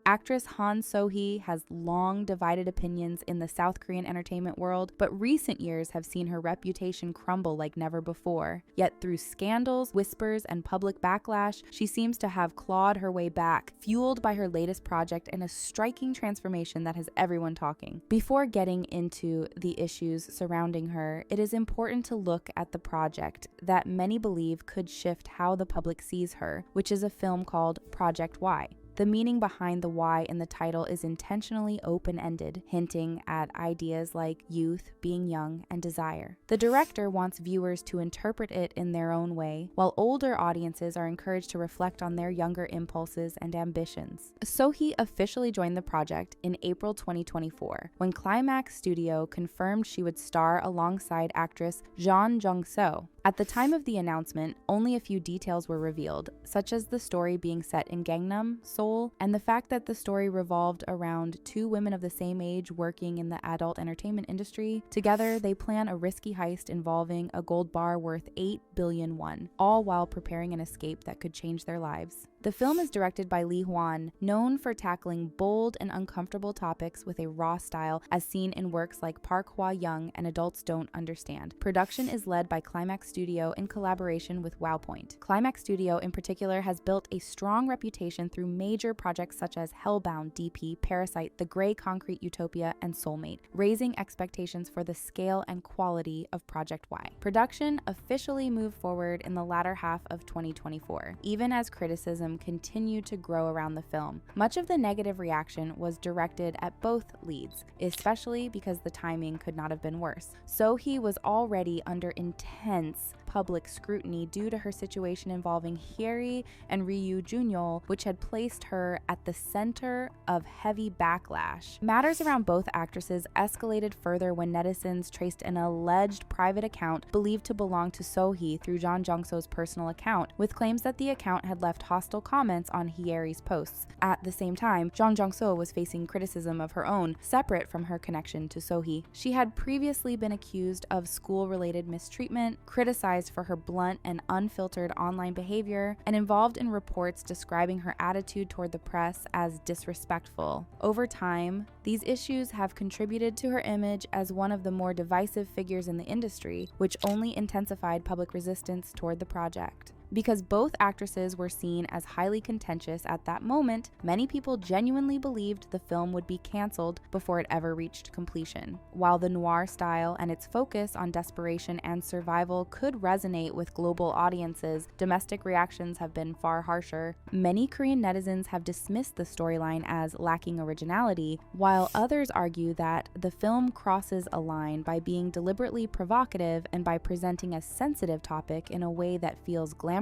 Actress Han Sohee has long divided opinions in the South Korean entertainment world, but recent years have seen her reputation crumble like never before. Yet through scandals, whispers, and public backlash, she seems to have clawed her way back, fueled by her latest project and a striking transformation that has everyone talking. Before getting into the issues surrounding her, it is important to look at the project that many believe could shift how the public sees her, which is a film called Project Y. The meaning behind the Y in the title is intentionally open-ended, hinting at ideas like youth, being young, and desire. The director wants viewers to interpret it in their own way, while older audiences are encouraged to reflect on their younger impulses and ambitions. Sohee officially joined the project in April 2024, when Climax Studio confirmed she would star alongside actress Jeon Jung-seo. At the time of the announcement, only a few details were revealed, such as the story being set in Gangnam, Seoul, and the fact that the story revolved around two women of the same age working in the adult entertainment industry. Together, they plan a risky heist involving a gold bar worth 8 billion won, all while preparing an escape that could change their lives. The film is directed by Lee Hwan, known for tackling bold and uncomfortable topics with a raw style as seen in works like Park Hwa-young and Adults Don't Understand. Production is led by Climax Studio in collaboration with Wowpoint. Climax Studio in particular has built a strong reputation through major projects such as Hellbound, DP, Parasite, The Grey Concrete Utopia, and Soulmate, raising expectations for the scale and quality of Project Y. Production officially moved forward in the latter half of 2024, even as criticism continued to grow around the film. Much of the negative reaction was directed at both leads, especially because the timing could not have been worse. Sohee was already under intense public scrutiny due to her situation involving Hyeri and Ryu Junyeol, which had placed her at the center of heavy backlash. Matters around both actresses escalated further when netizens traced an alleged private account believed to belong to Sohee through Jeon Jung-seo's personal account, with claims that the account had left hostile comments on Hyeri's posts. At the same time, Jeon Jung-seo was facing criticism of her own, separate from her connection to Sohee. She had previously been accused of school-related mistreatment, criticized for her blunt and unfiltered online behavior, and involved in reports describing her attitude toward the press as disrespectful. Over time, these issues have contributed to her image as one of the more divisive figures in the industry, which only intensified public resistance toward the project. Because both actresses were seen as highly contentious at that moment, many people genuinely believed the film would be canceled before it ever reached completion. While the noir style and its focus on desperation and survival could resonate with global audiences, domestic reactions have been far harsher. Many Korean netizens have dismissed the storyline as lacking originality, while others argue that the film crosses a line by being deliberately provocative and by presenting a sensitive topic in a way that feels glamorized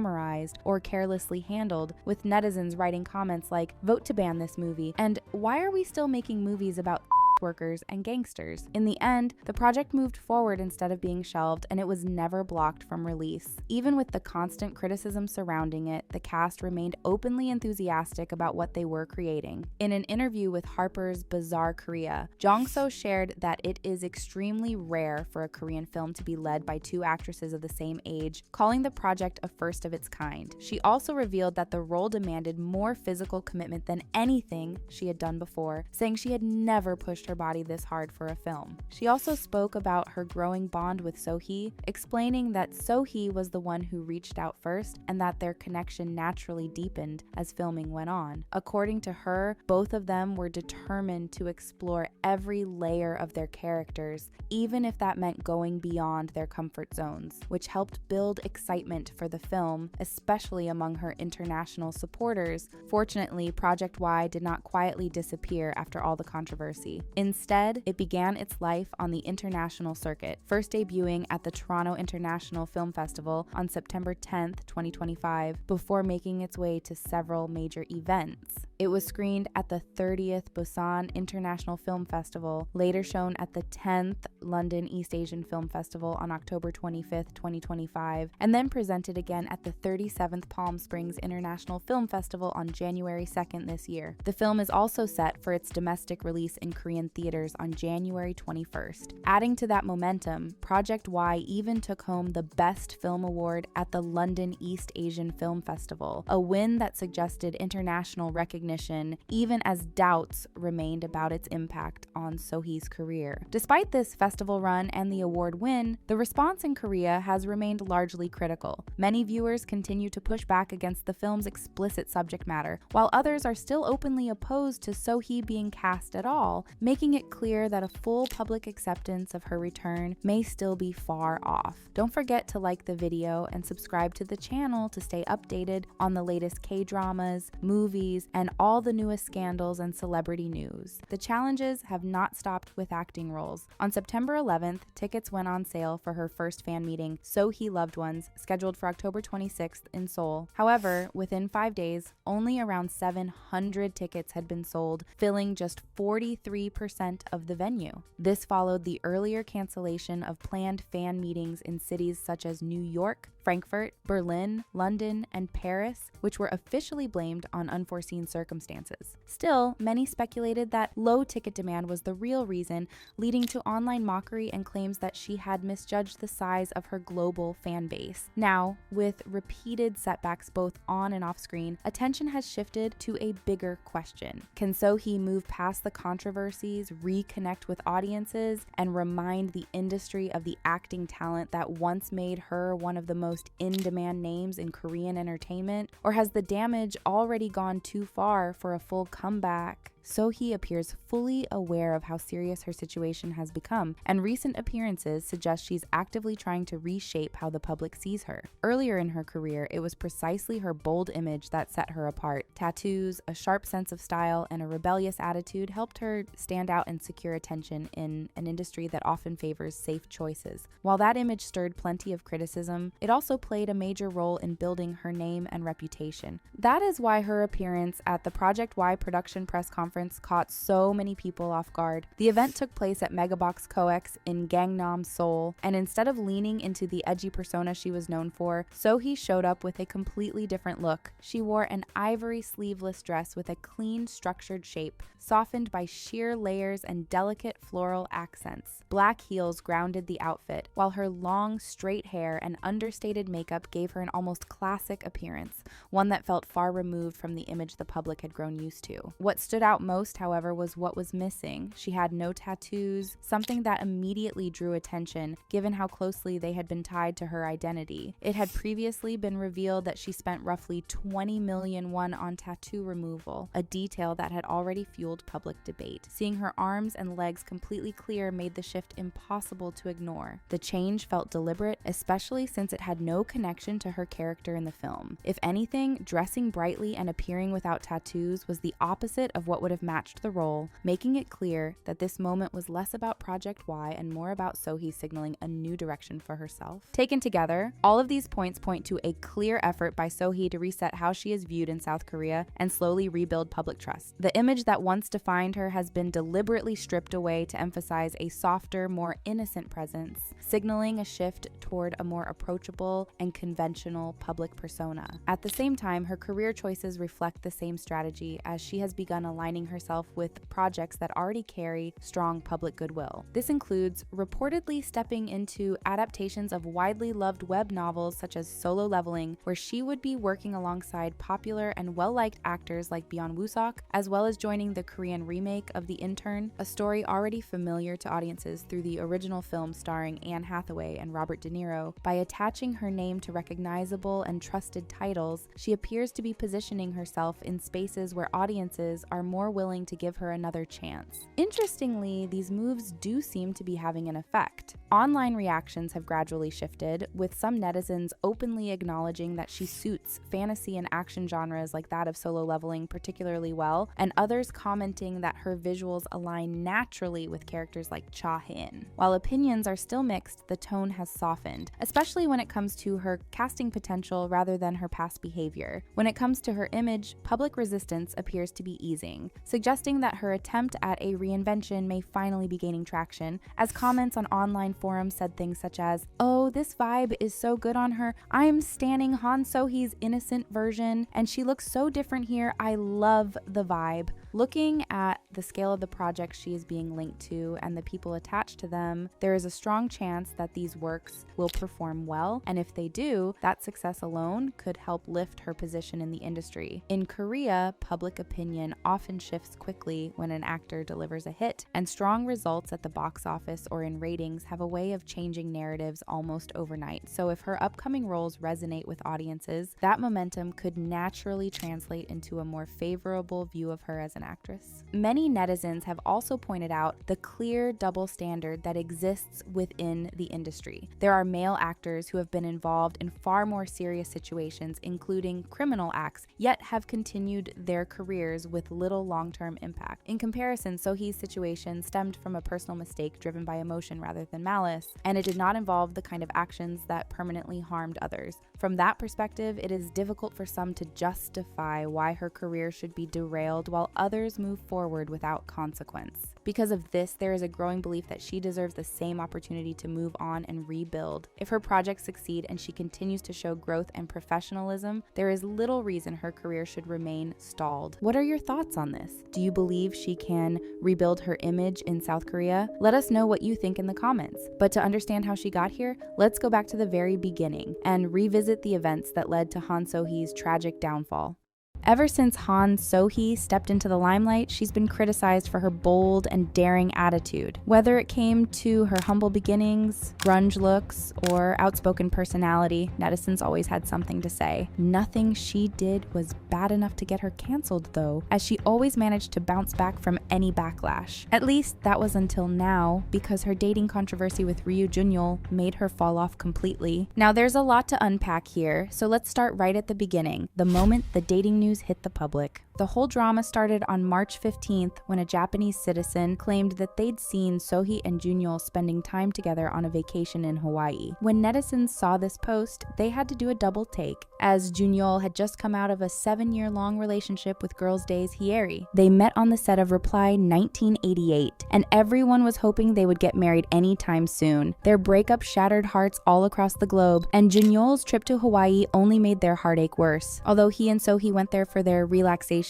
or carelessly handled, with netizens writing comments like, "Vote to ban this movie," and "Why are we still making movies about workers and gangsters?" In the end, the project moved forward instead of being shelved, and it was never blocked from release. Even with the constant criticism surrounding it, the cast remained openly enthusiastic about what they were creating. In an interview with Harper's Bazaar Korea, Jung-seo shared that it is extremely rare for a Korean film to be led by two actresses of the same age, calling the project a first of its kind. She also revealed that the role demanded more physical commitment than anything she had done before, saying she had never pushed her body this hard for a film. She also spoke about her growing bond with Sohee, explaining that Sohee was the one who reached out first and that their connection naturally deepened as filming went on. According to her, both of them were determined to explore every layer of their characters, even if that meant going beyond their comfort zones, which helped build excitement for the film, especially among her international supporters. Fortunately, Project Y did not quietly disappear after all the controversy. Instead, it began its life on the international circuit, first debuting at the Toronto International Film Festival on September 10th, 2025, before making its way to several major events. It was screened at the 30th Busan International Film Festival, later shown at the 10th London East Asian Film Festival on October 25th, 2025, and then presented again at the 37th Palm Springs International Film Festival on January 2nd this year. The film is also set for its domestic release in Korean theaters on January 21st. Adding to that momentum, Project Y even took home the Best Film Award at the London East Asian Film Festival, a win that suggested international recognition recognition, even as doubts remained about its impact on Sohee's career. Despite this festival run and the award win, the response in Korea has remained largely critical. Many viewers continue to push back against the film's explicit subject matter, while others are still openly opposed to Sohee being cast at all, making it clear that a full public acceptance of her return may still be far off. Don't forget to like the video and subscribe to the channel to stay updated on the latest K-dramas, movies, and all the newest scandals and celebrity news. The challenges have not stopped with acting roles. On September 11th, tickets went on sale for her first fan meeting, Sohee Loved Ones, scheduled for October 26th in Seoul. However, within 5 days, only around 700 tickets had been sold, filling just 43% of the venue. This followed the earlier cancellation of planned fan meetings in cities such as New York, Frankfurt, Berlin, London, and Paris, which were officially blamed on unforeseen circumstances. Still, many speculated that low ticket demand was the real reason, leading to online mockery and claims that she had misjudged the size of her global fan base. Now, with repeated setbacks both on and off screen, attention has shifted to a bigger question. Can Sohee move past the controversies, reconnect with audiences, and remind the industry of the acting talent that once made her one of the most in-demand names in Korean entertainment? Or has the damage already gone too far for a full comeback? Sohee appears fully aware of how serious her situation has become, and recent appearances suggest she's actively trying to reshape how the public sees her. Earlier in her career, it was precisely her bold image that set her apart. Tattoos, a sharp sense of style, and a rebellious attitude helped her stand out and secure attention in an industry that often favors safe choices. While that image stirred plenty of criticism, it also played a major role in building her name and reputation. That is why her appearance at the Project Y production press conference caught so many people off guard. The event took place at Megabox COEX in Gangnam, Seoul, and instead of leaning into the edgy persona she was known for, Sohee showed up with a completely different look. She wore an ivory sleeveless dress with a clean, structured shape, softened by sheer layers and delicate floral accents. Black heels grounded the outfit, while her long, straight hair and understated makeup gave her an almost classic appearance, one that felt far removed from the image the public had grown used to. What stood out most, however, was what was missing. She had no tattoos, something that immediately drew attention given how closely they had been tied to her identity. It had previously been revealed that she spent roughly 20 million won on tattoo removal, a detail that had already fueled public debate. Seeing her arms and legs completely clear made the shift impossible to ignore. The change felt deliberate, especially since it had no connection to her character in the film. If anything, dressing brightly and appearing without tattoos was the opposite of what would have matched the role, making it clear that this moment was less about Project Y and more about Sohee signaling a new direction for herself. Taken together, all of these points point to a clear effort by Sohee to reset how she is viewed in South Korea and slowly rebuild public trust. The image that once defined her has been deliberately stripped away to emphasize a softer, more innocent presence, signaling a shift toward a more approachable and conventional public persona. At the same time, her career choices reflect the same strategy, as she has begun aligning herself with projects that already carry strong public goodwill. This includes reportedly stepping into adaptations of widely loved web novels such as Solo Leveling, where she would be working alongside popular and well-liked actors like Byeon Wooseok, as well as joining the Korean remake of The Intern, a story already familiar to audiences through the original film starring Anne Hathaway and Robert De Niro. By attaching her name to recognizable and trusted titles, she appears to be positioning herself in spaces where audiences are more willing to give her another chance. Interestingly, these moves do seem to be having an effect. Online reactions have gradually shifted, with some netizens openly acknowledging that she suits fantasy and action genres like that of Solo Leveling particularly well, and others commenting that her visuals align naturally with characters like Cha-hin. While opinions are still mixed, the tone has softened, especially when it comes to her casting potential rather than her past behavior. When it comes to her image, public resistance appears to be easing, suggesting that her attempt at a reinvention may finally be gaining traction, as comments on online forums said things such as, "Oh, this vibe is so good on her. I'm standing Han Sohee's innocent version, and she looks so different here. I love the vibe." Looking at the scale of the projects she is being linked to and the people attached to them, there is a strong chance that these works will perform well, and if they do, that success alone could help lift her position in the industry. In Korea, public opinion often shifts quickly when an actor delivers a hit, and strong results at the box office or in ratings have a way of changing narratives almost overnight. So if her upcoming roles resonate with audiences, that momentum could naturally translate into a more favorable view of her as an actress. Many netizens have also pointed out the clear double standard that exists within the industry. There are male actors who have been involved in far more serious situations, including criminal acts, yet have continued their careers with little long-term impact. In comparison, Sohee's situation stemmed from a personal mistake driven by emotion rather than malice, and it did not involve the kind of actions that permanently harmed others. From that perspective, it is difficult for some to justify why her career should be derailed while others move forward without consequence. Because of this, there is a growing belief that she deserves the same opportunity to move on and rebuild. If her projects succeed and she continues to show growth and professionalism, there is little reason her career should remain stalled. What are your thoughts on this? Do you believe she can rebuild her image in South Korea? Let us know what you think in the comments. But to understand how she got here, let's go back to the very beginning and revisit the events that led to Han Sohee's tragic downfall. Ever since Han Sohee stepped into the limelight, she's been criticized for her bold and daring attitude. Whether it came to her humble beginnings, grunge looks, or outspoken personality, netizens always had something to say. Nothing she did was bad enough to get her canceled, though, as she always managed to bounce back from any backlash. At least that was until now, because her dating controversy with Ryu Junyeol made her fall off completely. Now there's a lot to unpack here, so let's start right at the beginning, the moment the dating news hit the public. The whole drama started on March 15th when a Japanese citizen claimed that they'd seen Sohee and Junyeol spending time together on a vacation in Hawaii. When netizens saw this post, they had to do a double take, as Junyeol had just come out of a 7-year-long relationship with Girls' Day's Hyeri. They met on the set of Reply 1988, and everyone was hoping they would get married anytime soon. Their breakup shattered hearts all across the globe, and Junyeol's trip to Hawaii only made their heartache worse. Although he and Sohee went there for their relaxation,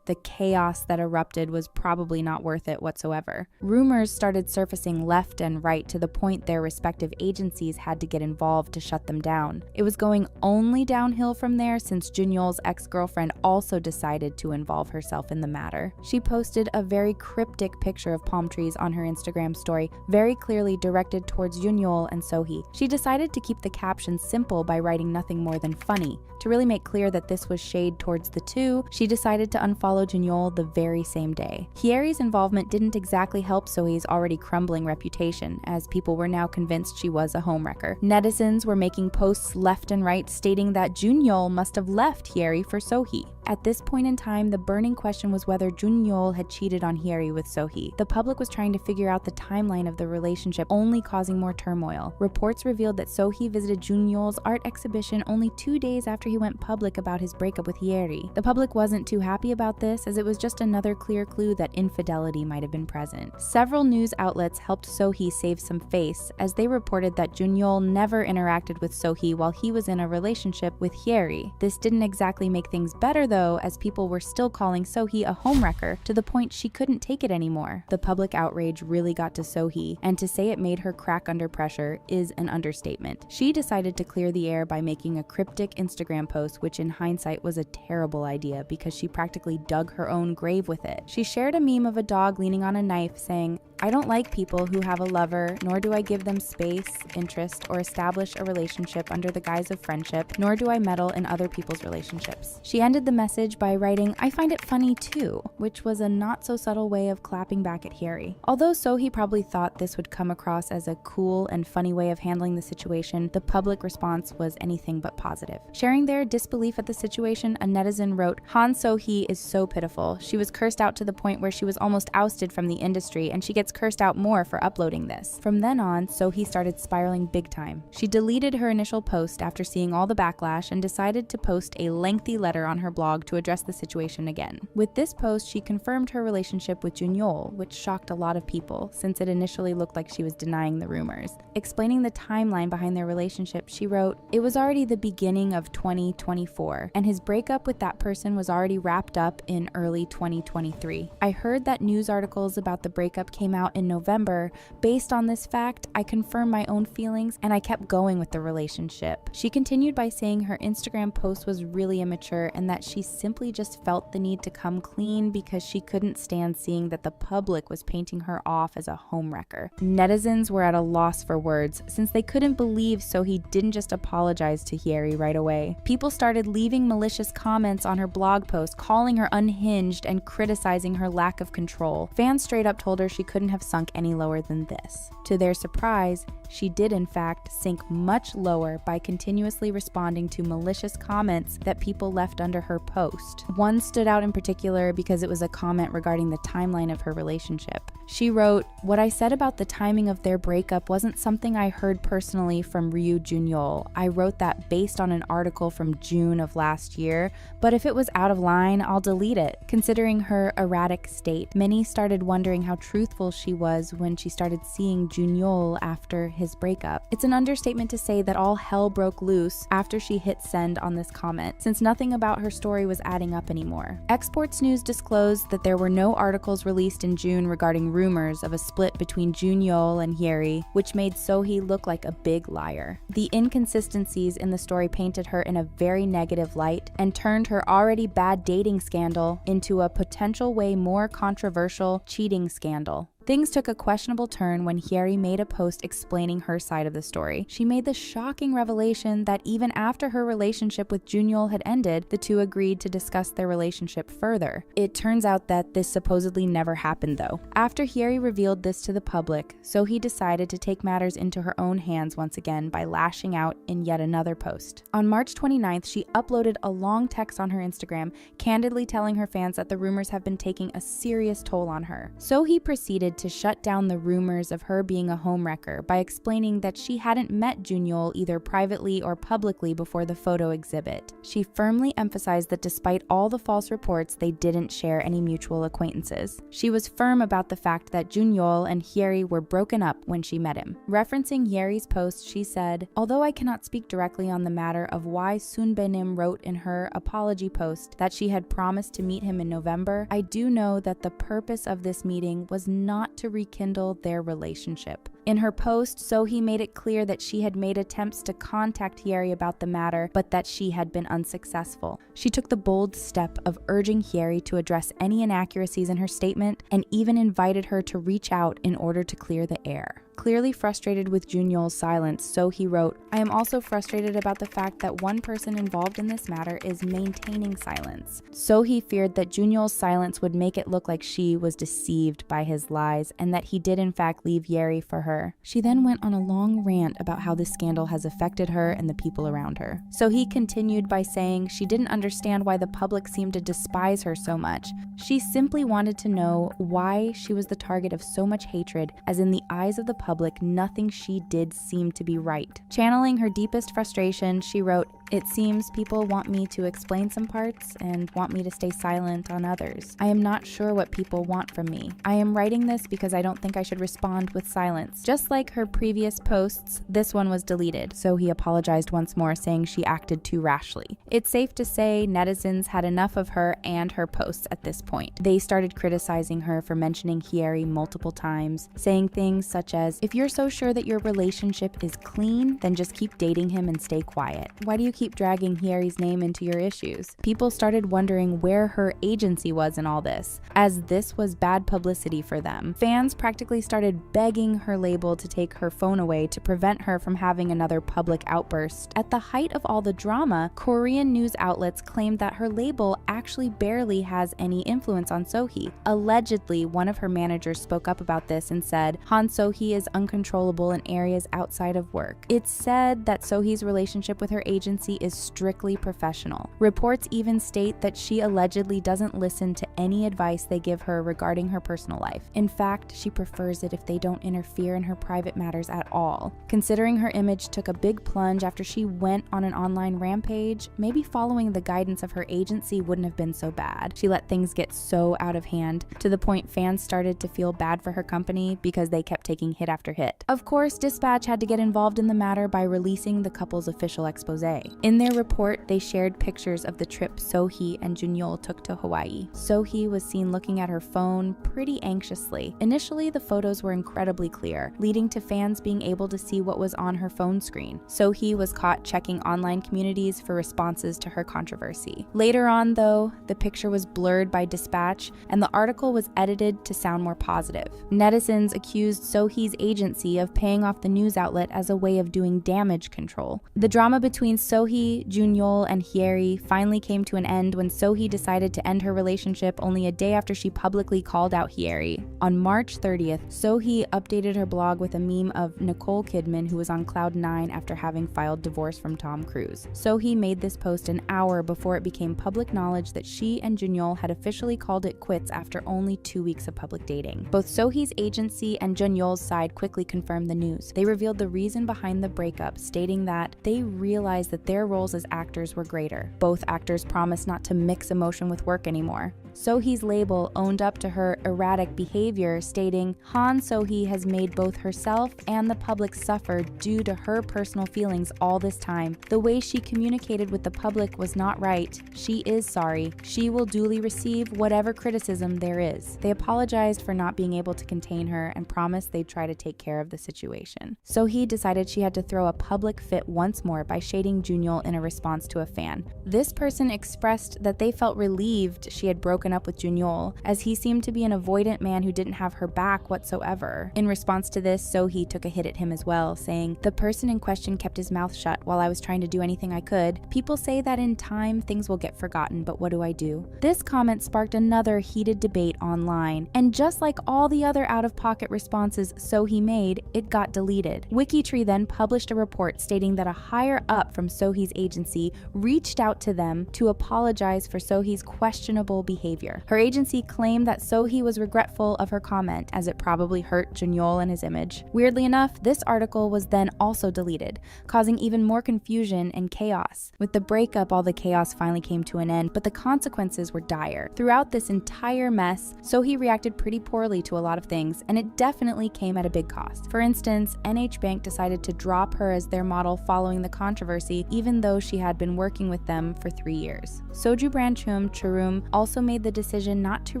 the chaos that erupted was probably not worth it whatsoever. Rumors started surfacing left and right to the point their respective agencies had to get involved to shut them down. It was going only downhill from there since Junyeol's ex-girlfriend also decided to involve herself in the matter. She posted a very cryptic picture of palm trees on her Instagram story, very clearly directed towards Junyeol and Sohee. She decided to keep the caption simple by writing nothing more than funny. To really make clear that this was shade towards the two, she decided to unfollow Junyeol the very same day. Hyeri's involvement didn't exactly help Sohee's already crumbling reputation, as people were now convinced she was a homewrecker. Netizens were making posts left and right stating that Junyeol must have left Hyeri for Sohee. At this point in time, the burning question was whether Junyeol had cheated on Hyeri with Sohee. The public was trying to figure out the timeline of the relationship, only causing more turmoil. Reports revealed that Sohee visited Junyeol's art exhibition only 2 days after he went public about his breakup with Hyeri. The public wasn't too happy about this, as it was just another clear clue that infidelity might have been present. Several news outlets helped Sohee save some face, as they reported that Junyeol never interacted with Sohee while he was in a relationship with Hyeri. This didn't exactly make things better, though, as people were still calling Sohee a homewrecker to the point she couldn't take it anymore. The public outrage really got to Sohee, and to say it made her crack under pressure is an understatement. She decided to clear the air by making a cryptic Instagram post, which in hindsight was a terrible idea because she practically dug her own grave with it. She shared a meme of a dog leaning on a knife saying, "I don't like people who have a lover, nor do I give them space, interest, or establish a relationship under the guise of friendship, nor do I meddle in other people's relationships." She ended the message by writing, "I find it funny too," which was a not so subtle way of clapping back at Hyeri. Although Sohee probably thought this would come across as a cool and funny way of handling the situation, the public response was anything but positive. Sharing their disbelief at the situation, a netizen wrote, "Han Sohee is so pitiful. She was cursed out to the point where she was almost ousted from the industry, and she gets gets cursed out more for uploading this. From then on, Sohee started spiraling big time. She deleted her initial post after seeing all the backlash and decided to post a lengthy letter on her blog to address the situation again. With this post, she confirmed her relationship with Junyeol, which shocked a lot of people since it initially looked like she was denying the rumors. Explaining the timeline behind their relationship, she wrote, "It was already the beginning of 2024, and his breakup with that person was already wrapped up in early 2023. I heard that news articles about the breakup came out in November. Based on this fact, I confirmed my own feelings and I kept going with the relationship." She continued by saying her Instagram post was really immature and that she simply just felt the need to come clean because she couldn't stand seeing that the public was painting her off as a homewrecker. Netizens were at a loss for words since they couldn't believe Sohee didn't just apologize to Hyeri right away. People started leaving malicious comments on her blog post, calling her unhinged and criticizing her lack of control. Fans straight up told her she couldn't have sunk any lower than this. To their surprise, she did in fact sink much lower by continuously responding to malicious comments that people left under her post. One stood out in particular because it was a comment regarding the timeline of her relationship. She wrote, "What I said about the timing of their breakup wasn't something I heard personally from Ryu Junyeol. I wrote that based on an article from June of last year, but if it was out of line, I'll delete it." Considering her erratic state, many started wondering how truthful she was when she started seeing Junyeol after his breakup. It's an understatement to say that all hell broke loose after she hit send on this comment, since nothing about her story was adding up anymore. Exports News disclosed that there were no articles released in June regarding rumors of a split between Junyeol and Hyeri, which made Sohee look like a big liar. The inconsistencies in the story painted her in a very negative light and turned her already bad dating scandal into a potential way more controversial cheating scandal. Things took a questionable turn when Hyeri made a post explaining her side of the story. She made the shocking revelation that even after her relationship with Junyeol had ended, the two agreed to discuss their relationship further. It turns out that this supposedly never happened though. After Hyeri revealed this to the public, Sohee decided to take matters into her own hands once again by lashing out in yet another post. On March 29th, she uploaded a long text on her Instagram, candidly telling her fans that the rumors have been taking a serious toll on her. Sohee proceeded to shut down the rumors of her being a homewrecker by explaining that she hadn't met Junyeol either privately or publicly before the photo exhibit. She firmly emphasized that despite all the false reports, they didn't share any mutual acquaintances. She was firm about the fact that Junyeol and Hyeri were broken up when she met him. Referencing Hyeri's post, she said, "Although I cannot speak directly on the matter of why Sunbaenim wrote in her apology post that she had promised to meet him in November, I do know that the purpose of this meeting was not to rekindle their relationship." In her post, Sohee made it clear that she had made attempts to contact Hyeri about the matter, but that she had been unsuccessful. She took the bold step of urging Hyeri to address any inaccuracies in her statement and even invited her to reach out in order to clear the air. Clearly frustrated with Junyeol's silence, Sohee wrote, "I am also frustrated about the fact that one person involved in this matter is maintaining silence." Sohee feared that Junyeol's silence would make it look like she was deceived by his lies and that he did in fact leave Hyeri for her. She then went on a long rant about how this scandal has affected her and the people around her. Sohee continued by saying she didn't understand why the public seemed to despise her so much. She simply wanted to know why she was the target of so much hatred, as in the eyes of the public, nothing she did seemed to be right. Channeling her deepest frustration, she wrote, "It seems people want me to explain some parts and want me to stay silent on others. I am not sure what people want from me. I am writing this because I don't think I should respond with silence." Just like her previous posts, this one was deleted, so he apologized once more, saying she acted too rashly. It's safe to say netizens had enough of her and her posts at this point. They started criticizing her for mentioning Hyeri multiple times, saying things such as, "If you're so sure that your relationship is clean, then just keep dating him and stay quiet. Why do you keep dragging Hyeri's name into your issues?" People started wondering where her agency was in all this, as this was bad publicity for them. Fans practically started begging her label to take her phone away to prevent her from having another public outburst. At the height of all the drama, Korean news outlets claimed that her label actually barely has any influence on Sohee. Allegedly, one of her managers spoke up about this and said, "Han Sohee is uncontrollable in areas outside of work." It's said that Sohee's relationship with her agency agency is strictly professional. Reports even state that she allegedly doesn't listen to any advice they give her regarding her personal life. In fact, she prefers it if they don't interfere in her private matters at all. Considering her image took a big plunge after she went on an online rampage, maybe following the guidance of her agency wouldn't have been so bad. She let things get so out of hand, to the point fans started to feel bad for her company because they kept taking hit after hit. Of course, Dispatch had to get involved in the matter by releasing the couple's official expose. In their report, they shared pictures of the trip Sohee and Junyeol took to Hawaii. Sohee was seen looking at her phone pretty anxiously. Initially, the photos were incredibly clear, leading to fans being able to see what was on her phone screen. Sohee was caught checking online communities for responses to her controversy. Later on, though, the picture was blurred by Dispatch, and the article was edited to sound more positive. Netizens accused Sohee's agency of paying off the news outlet as a way of doing damage control. The drama between Sohee, Junyeol, and Hyeri finally came to an end when Sohee decided to end her relationship only a day after she publicly called out Hyeri. On March 30th, Sohee updated her blog with a meme of Nicole Kidman, who was on cloud 9 after having filed divorce from Tom Cruise. Sohee made this post an hour before it became public knowledge that she and Junyeol had officially called it quits after only 2 weeks of public dating. Both Sohee's agency and Junyeol's side quickly confirmed the news. They revealed the reason behind the breakup, stating that they realized that their roles as actors were greater. Both actors promised not to mix emotion with work anymore. Sohee's label owned up to her erratic behavior, stating, Han Sohee has made both herself and the public suffer due to her personal feelings all this time. The way she communicated with the public was not right. She is sorry. She will duly receive whatever criticism there is. They apologized for not being able to contain her and promised they'd try to take care of the situation. Sohee decided she had to throw a public fit once more by shading Junyeol in a response to a fan. This person expressed that they felt relieved she had broken up with Junyeol, as he seemed to be an avoidant man who didn't have her back whatsoever. In response to this, Sohee took a hit at him as well, saying, "The person in question kept his mouth shut while I was trying to do anything I could. People say that in time things will get forgotten, but what do I do?" This comment sparked another heated debate online, and just like all the other out-of-pocket responses Sohee made, it got deleted. WikiTree then published a report stating that a higher up from Sohee's agency reached out to them to apologize for Sohee's questionable behavior. Her agency claimed that Sohee was regretful of her comment, as it probably hurt Junyeol and his image. Weirdly enough, this article was then also deleted, causing even more confusion and chaos. With the breakup, all the chaos finally came to an end, but the consequences were dire. Throughout this entire mess, Sohee reacted pretty poorly to a lot of things, and it definitely came at a big cost. For instance, NH Bank decided to drop her as their model following the controversy, even though she had been working with them for 3 years. Soju brand Churum also made the decision not to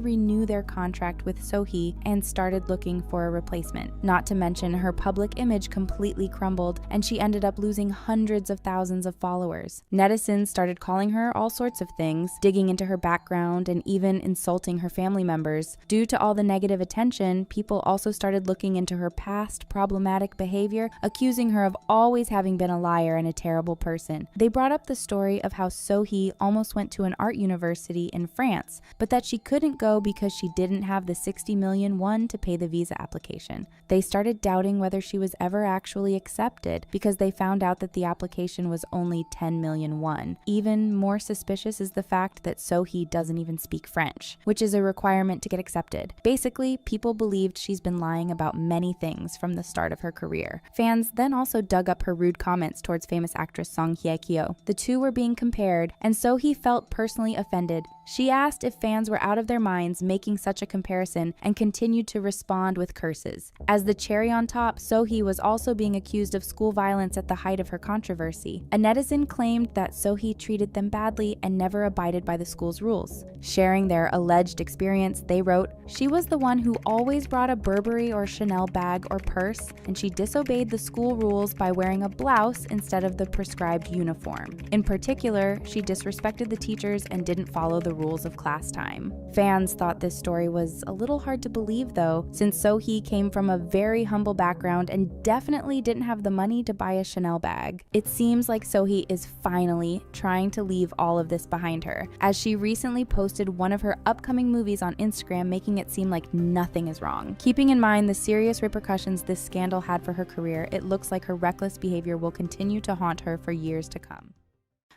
renew their contract with Sohee and started looking for a replacement. Not to mention, her public image completely crumbled, and she ended up losing hundreds of thousands of followers. Netizens started calling her all sorts of things, digging into her background, and even insulting her family members. Due to all the negative attention, people also started looking into her past problematic behavior, accusing her of always having been a liar and a terrible person. They brought up the story of how Sohee almost went to an art university in France, but that she couldn't go because she didn't have the 60 million won to pay the visa application. They started doubting whether she was ever actually accepted because they found out that the application was only 10 million won. Even more suspicious is the fact that Sohee doesn't even speak French, which is a requirement to get accepted. Basically, people believed she's been lying about many things from the start of her career. Fans then also dug up her rude comments towards famous actress Song Hye-kyo. The two were being compared, and Sohee felt personally offended. She asked if fans were out of their minds making such a comparison and continued to respond with curses. As the cherry on top, Sohee was also being accused of school violence at the height of her controversy. A netizen claimed that Sohee treated them badly and never abided by the school's rules. Sharing their alleged experience, they wrote, "She was the one who always brought a Burberry or Chanel bag or purse, and she disobeyed the school rules by wearing a blouse instead of the prescribed uniform. In particular, she disrespected the teachers and didn't follow the rules of class time." Fans thought this story was a little hard to believe though, since Sohee came from a very humble background and definitely didn't have the money to buy a Chanel bag. It seems like Sohee is finally trying to leave all of this behind her, as she recently posted one of her upcoming movies on Instagram, making it seem like nothing is wrong. Keeping in mind the serious repercussions this scandal had for her career, it looks like her reckless behavior will continue to haunt her for years to come.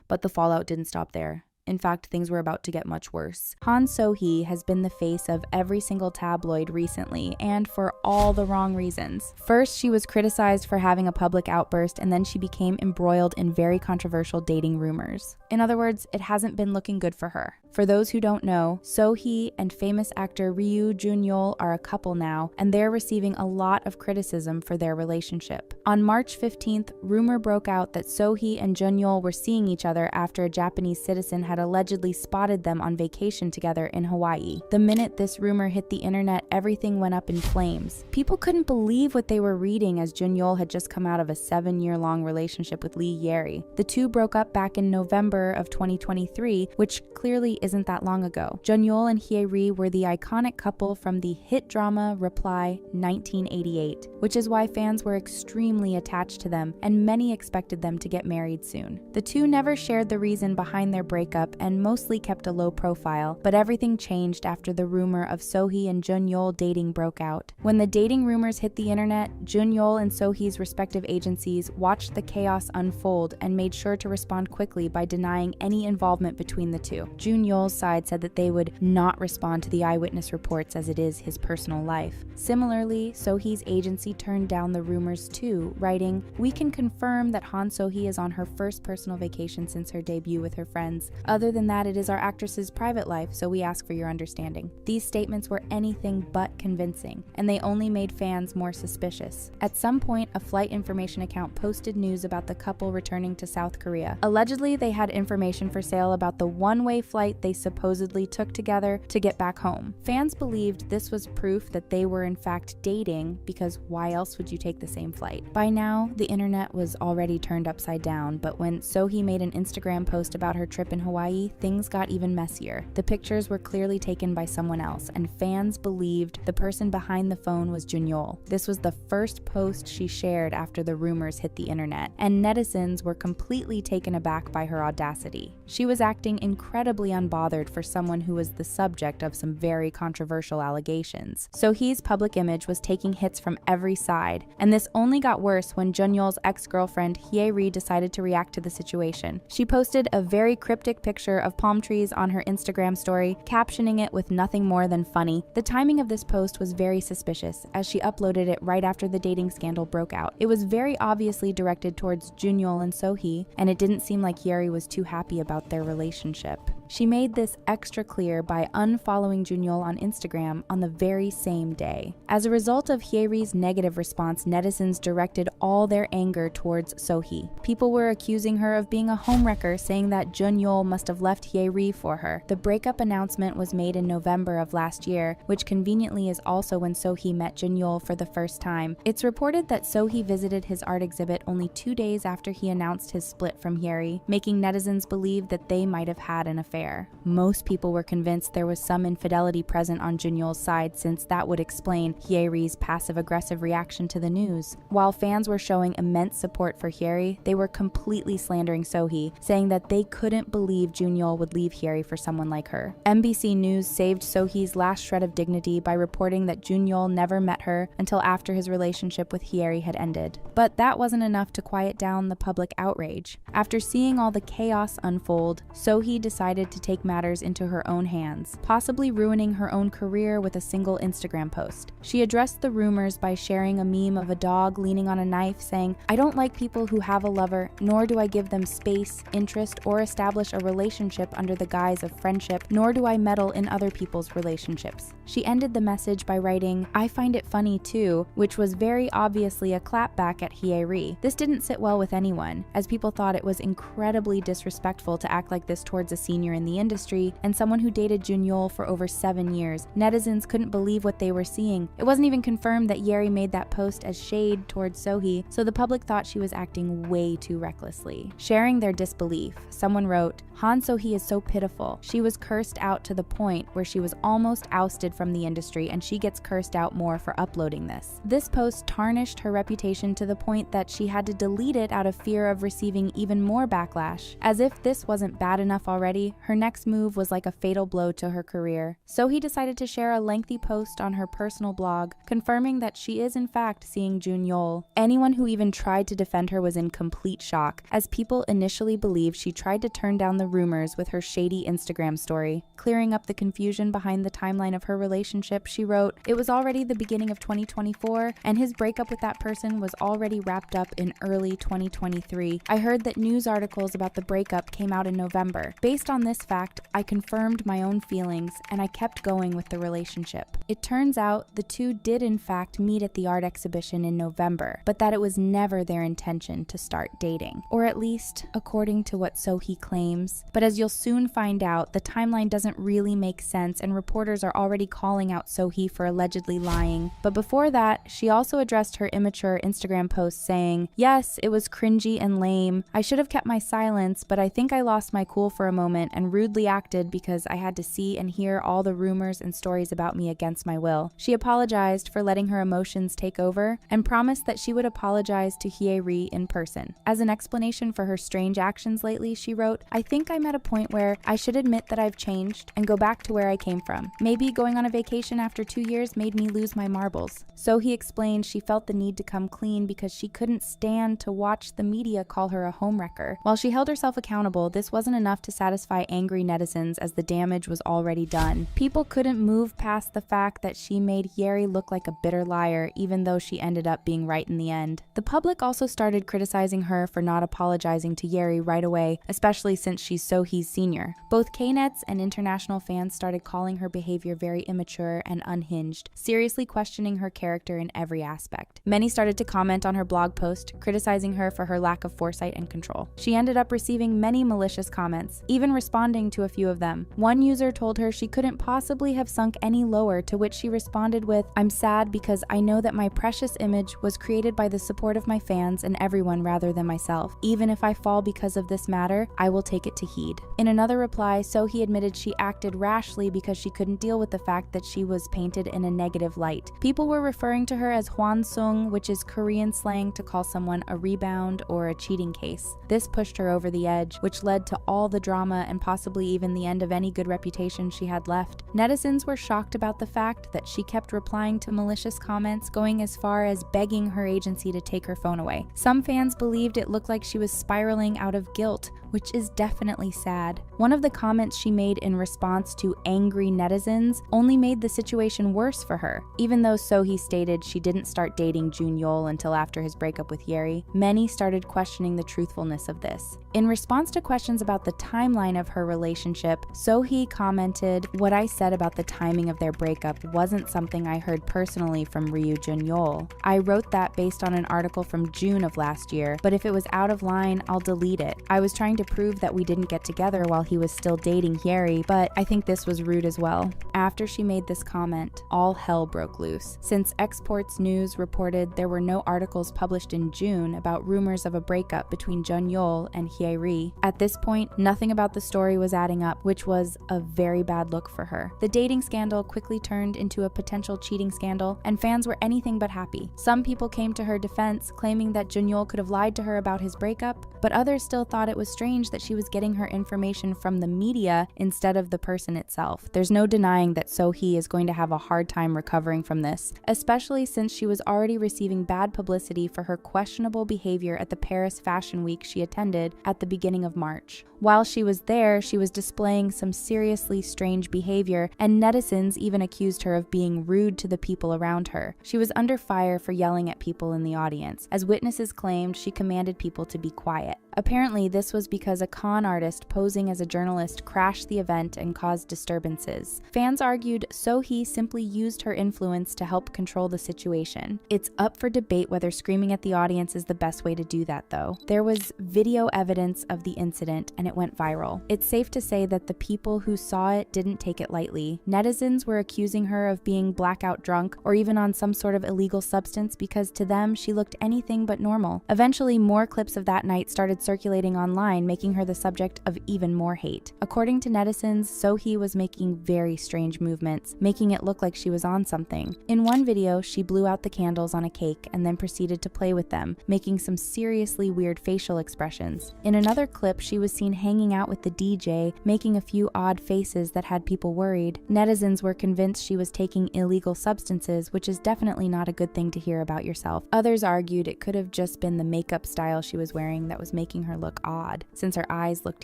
But the fallout didn't stop there. In fact, things were about to get much worse. Han Sohee has been the face of every single tabloid recently, and for all the wrong reasons. First, she was criticized for having a public outburst, and then she became embroiled in very controversial dating rumors. In other words, it hasn't been looking good for her. For those who don't know, Sohee and famous actor Ryu Jun-yeol are a couple now, and they're receiving a lot of criticism for their relationship. On March 15th, rumor broke out that Sohee and Jun-yeol were seeing each other after a Japanese citizen had allegedly spotted them on vacation together in Hawaii. The minute this rumor hit the internet, everything went up in flames. People couldn't believe what they were reading, as Jun-yeol had just come out of a 7-year-long relationship with Hyeri. The two broke up back in November of 2023, which clearly isn't that long ago. Jun-yeol and Hyeri were the iconic couple from the hit drama Reply 1988, which is why fans were extremely attached to them, and many expected them to get married soon. The two never shared the reason behind their breakup and mostly kept a low profile, but everything changed after the rumor of Sohee and Jun-yeol dating broke out. When the dating rumors hit the internet, Jun-yeol and Sohee's respective agencies watched the chaos unfold and made sure to respond quickly by denying any involvement between the two. Jun-yeol's side said that they would not respond to the eyewitness reports, as it is his personal life. Similarly, Sohee's agency turned down the rumors too, writing, "We can confirm that Han Sohee is on her first personal vacation since her debut with her friends. Other than that, it is our actress's private life, so we ask for your understanding." These statements were anything but convincing, and they only made fans more suspicious. At some point, a flight information account posted news about the couple returning to South Korea. Allegedly, they had information for sale about the one-way flight they supposedly took together to get back home. Fans believed this was proof that they were in fact dating, because why else would you take the same flight? By now, the internet was already turned upside down, but when Sohee made an Instagram post about her trip in Hawaii, things got even messier. The pictures were clearly taken by someone else, and fans believed the person behind the phone was Jun-yeol. This was the first post she shared after the rumors hit the internet, and netizens were completely taken aback by her audacity. She was acting incredibly unbothered for someone who was the subject of some very controversial allegations. Sohee's public image was taking hits from every side, and this only got worse when Jun-yeol's ex-girlfriend Hyeri decided to react to the situation. She posted a very cryptic picture of palm trees on her Instagram story, captioning it with nothing more than funny. The timing of this post was very suspicious, as she uploaded it right after the dating scandal broke out. It was very obviously directed towards Jun-yeol and Sohee, and it didn't seem like Hyeri was too happy about their relationship. She made this extra clear by unfollowing Jun-yeol on Instagram on the very same day. As a result of Hyeri's negative response, netizens directed all their anger towards Sohee. People were accusing her of being a homewrecker, saying that Jun-yeol must have left Hyeri for her. The breakup announcement was made in November of last year, which conveniently is also when Sohee met Jun-yeol for the first time. It's reported that Sohee visited his art exhibit only 2 days after he announced his split from Hyeri, making netizens believe that they might have had an affair. Most people were convinced there was some infidelity present on Jun-yeol's side, since that would explain Hyeri's passive-aggressive reaction to the news. While fans were showing immense support for Hyeri, they were completely slandering Sohee, saying that they couldn't believe Jun-yeol would leave Hyeri for someone like her. NBC News saved Sohee's last shred of dignity by reporting that Jun-yeol never met her until after his relationship with Hyeri had ended. But that wasn't enough to quiet down the public outrage. After seeing all the chaos unfold, Sohee decided to take matters into her own hands, possibly ruining her own career with a single Instagram post. She addressed the rumors by sharing a meme of a dog leaning on a knife saying, "I don't like people who have a lover, nor do I give them space, interest, or establish a relationship under the guise of friendship, nor do I meddle in other people's relationships." She ended the message by writing, "I find it funny too," which was very obviously a clapback at Hyeri. This didn't sit well with anyone, as people thought it was incredibly disrespectful to act like this towards a senior in the industry and someone who dated Jun-yeol for over 7 years. Netizens couldn't believe what they were seeing. It wasn't even confirmed that Hyeri made that post as shade towards Sohee, so the public thought she was acting way too recklessly. Sharing their disbelief, someone wrote, "Han Sohee is so pitiful. She was cursed out to the point where she was almost ousted from the industry, and she gets cursed out more for uploading this." This post tarnished her reputation to the point that she had to delete it out of fear of receiving even more backlash. As if this wasn't bad enough already, her next move was like a fatal blow to her career. Sohee decided to share a lengthy post on her personal blog, confirming that she is in fact seeing Jun-yeol. Anyone who even tried to defend her was in complete shock, as people initially believed she tried to turn down the rumors with her shady Instagram story. Clearing up the confusion behind the timeline of her relationship, she wrote, "It was already the beginning of 2024, and his breakup with that person was already wrapped up in early 2023. I heard that news articles about the breakup came out in November. Based on this fact, I confirmed my own feelings, and I kept going with the relationship. It turns out the two did in fact meet at the art exhibition in November, but that it was never their intention to start dating. Or at least, according to what Sohee claims. But as you'll soon find out, the timeline doesn't really make sense, and reporters are already calling out Sohee for allegedly lying. But before that, she also addressed her immature Instagram post saying, "Yes, it was cringy and lame. I should have kept my silence, but I think I lost my cool for a moment and rudely acted because I had to see and hear all the rumors and stories about me against my will." She apologized for letting her emotions take over and promised that she would apologize to Hyeri in person. As an explanation for her strange actions lately, she wrote, "I think I'm at a point where I should admit that I've changed and go back to where I came from. Maybe going on a vacation after 2 years made me lose my marbles." Sohee explained she felt the need to come clean because she couldn't stand to watch the media call her a homewrecker. While she held herself accountable, this wasn't enough to satisfy angry netizens as the damage was already done. People couldn't move past the fact that she made Hyeri look like a bitter liar, even though she ended up being right in the end. The public also started criticizing her for not apologizing to Hyeri right away, especially since she's Sohee's senior. Both K-nets and international fans started calling her behavior very immature and unhinged, seriously questioning her character in every aspect. Many started to comment on her blog post, criticizing her for her lack of foresight and control. She ended up receiving many malicious comments, even responding to a few of them. One user told her she couldn't possibly have sunk any lower, to which she responded with, "I'm sad because I know that my precious image was created by the support of my fans and everyone rather than myself. Even if I fall because of this matter, I will take it to heed." In another reply, Sohee admitted she acted rashly because she couldn't deal with the fact that she was painted in a negative light. People were referring to her as hwansung, which is Korean slang to call someone a rebound or a cheating case. This pushed her over the edge, which led to all the drama and possibly even the end of any good reputation she had left. Netizens were shocked about the fact that she kept replying to malicious comments, going as far as begging her agency to take her phone away. Some fans believed it looked like she was spiraling out of guilt, which is definitely sad. One of the comments she made in response to angry netizens only made the situation worse for her. Even though Sohee stated she didn't start dating Jun-yeol until after his breakup with Hyeri, many started questioning the truthfulness of this. In response to questions about the timeline of her relationship, Sohee commented, "What I said about the timing of their breakup wasn't something I heard personally from Ryu Jun-yeol. I wrote that based on an article from June of last year, but if it was out of line, I'll delete it. I was trying to prove that we didn't get together while he was still dating Hyeri, but I think this was rude as well." After she made this comment, all hell broke loose. Since Exports News reported there were no articles published in June about rumors of a breakup between Jun-yeol and Hyeri. At this point, nothing about the story was adding up, which was a very bad look for her. The dating scandal quickly turned into a potential cheating scandal, and fans were anything but happy. Some people came to her defense, claiming that Jun-yeol could have lied to her about his breakup, but others still thought it was strange that she was getting her information from the media instead of the person itself. There's no denying that Sohee is going to have a hard time recovering from this, especially since she was already receiving bad publicity for her questionable behavior at the Paris Fashion Week she attended at the beginning of March. While she was there, she was displaying some seriously strange behavior, and netizens even accused her of being rude to the people around her. She was under fire for yelling at people in the audience. As witnesses claimed, she commanded people to be quiet. Apparently, this was because a con artist posing as a journalist crashed the event and caused disturbances. Fans argued Sohee simply used her influence to help control the situation. It's up for debate whether screaming at the audience is the best way to do that, though. There was video evidence of the incident, and it went viral. It's safe to say that the people who saw it didn't take it lightly. Netizens were accusing her of being blackout drunk or even on some sort of illegal substance because to them, she looked anything but normal. Eventually, more clips of that night started circulating online, making her the subject of even more hate. According to netizens, Sohee was making very strange movements, making it look like she was on something. In one video, she blew out the candles on a cake and then proceeded to play with them, making some seriously weird facial expressions. In another clip, she was seen hanging out with the DJ, making a few odd faces that had people worried. Netizens were convinced she was taking illegal substances, which is definitely not a good thing to hear about yourself. Others argued it could have just been the makeup style she was wearing that was making her look odd, since her eyes looked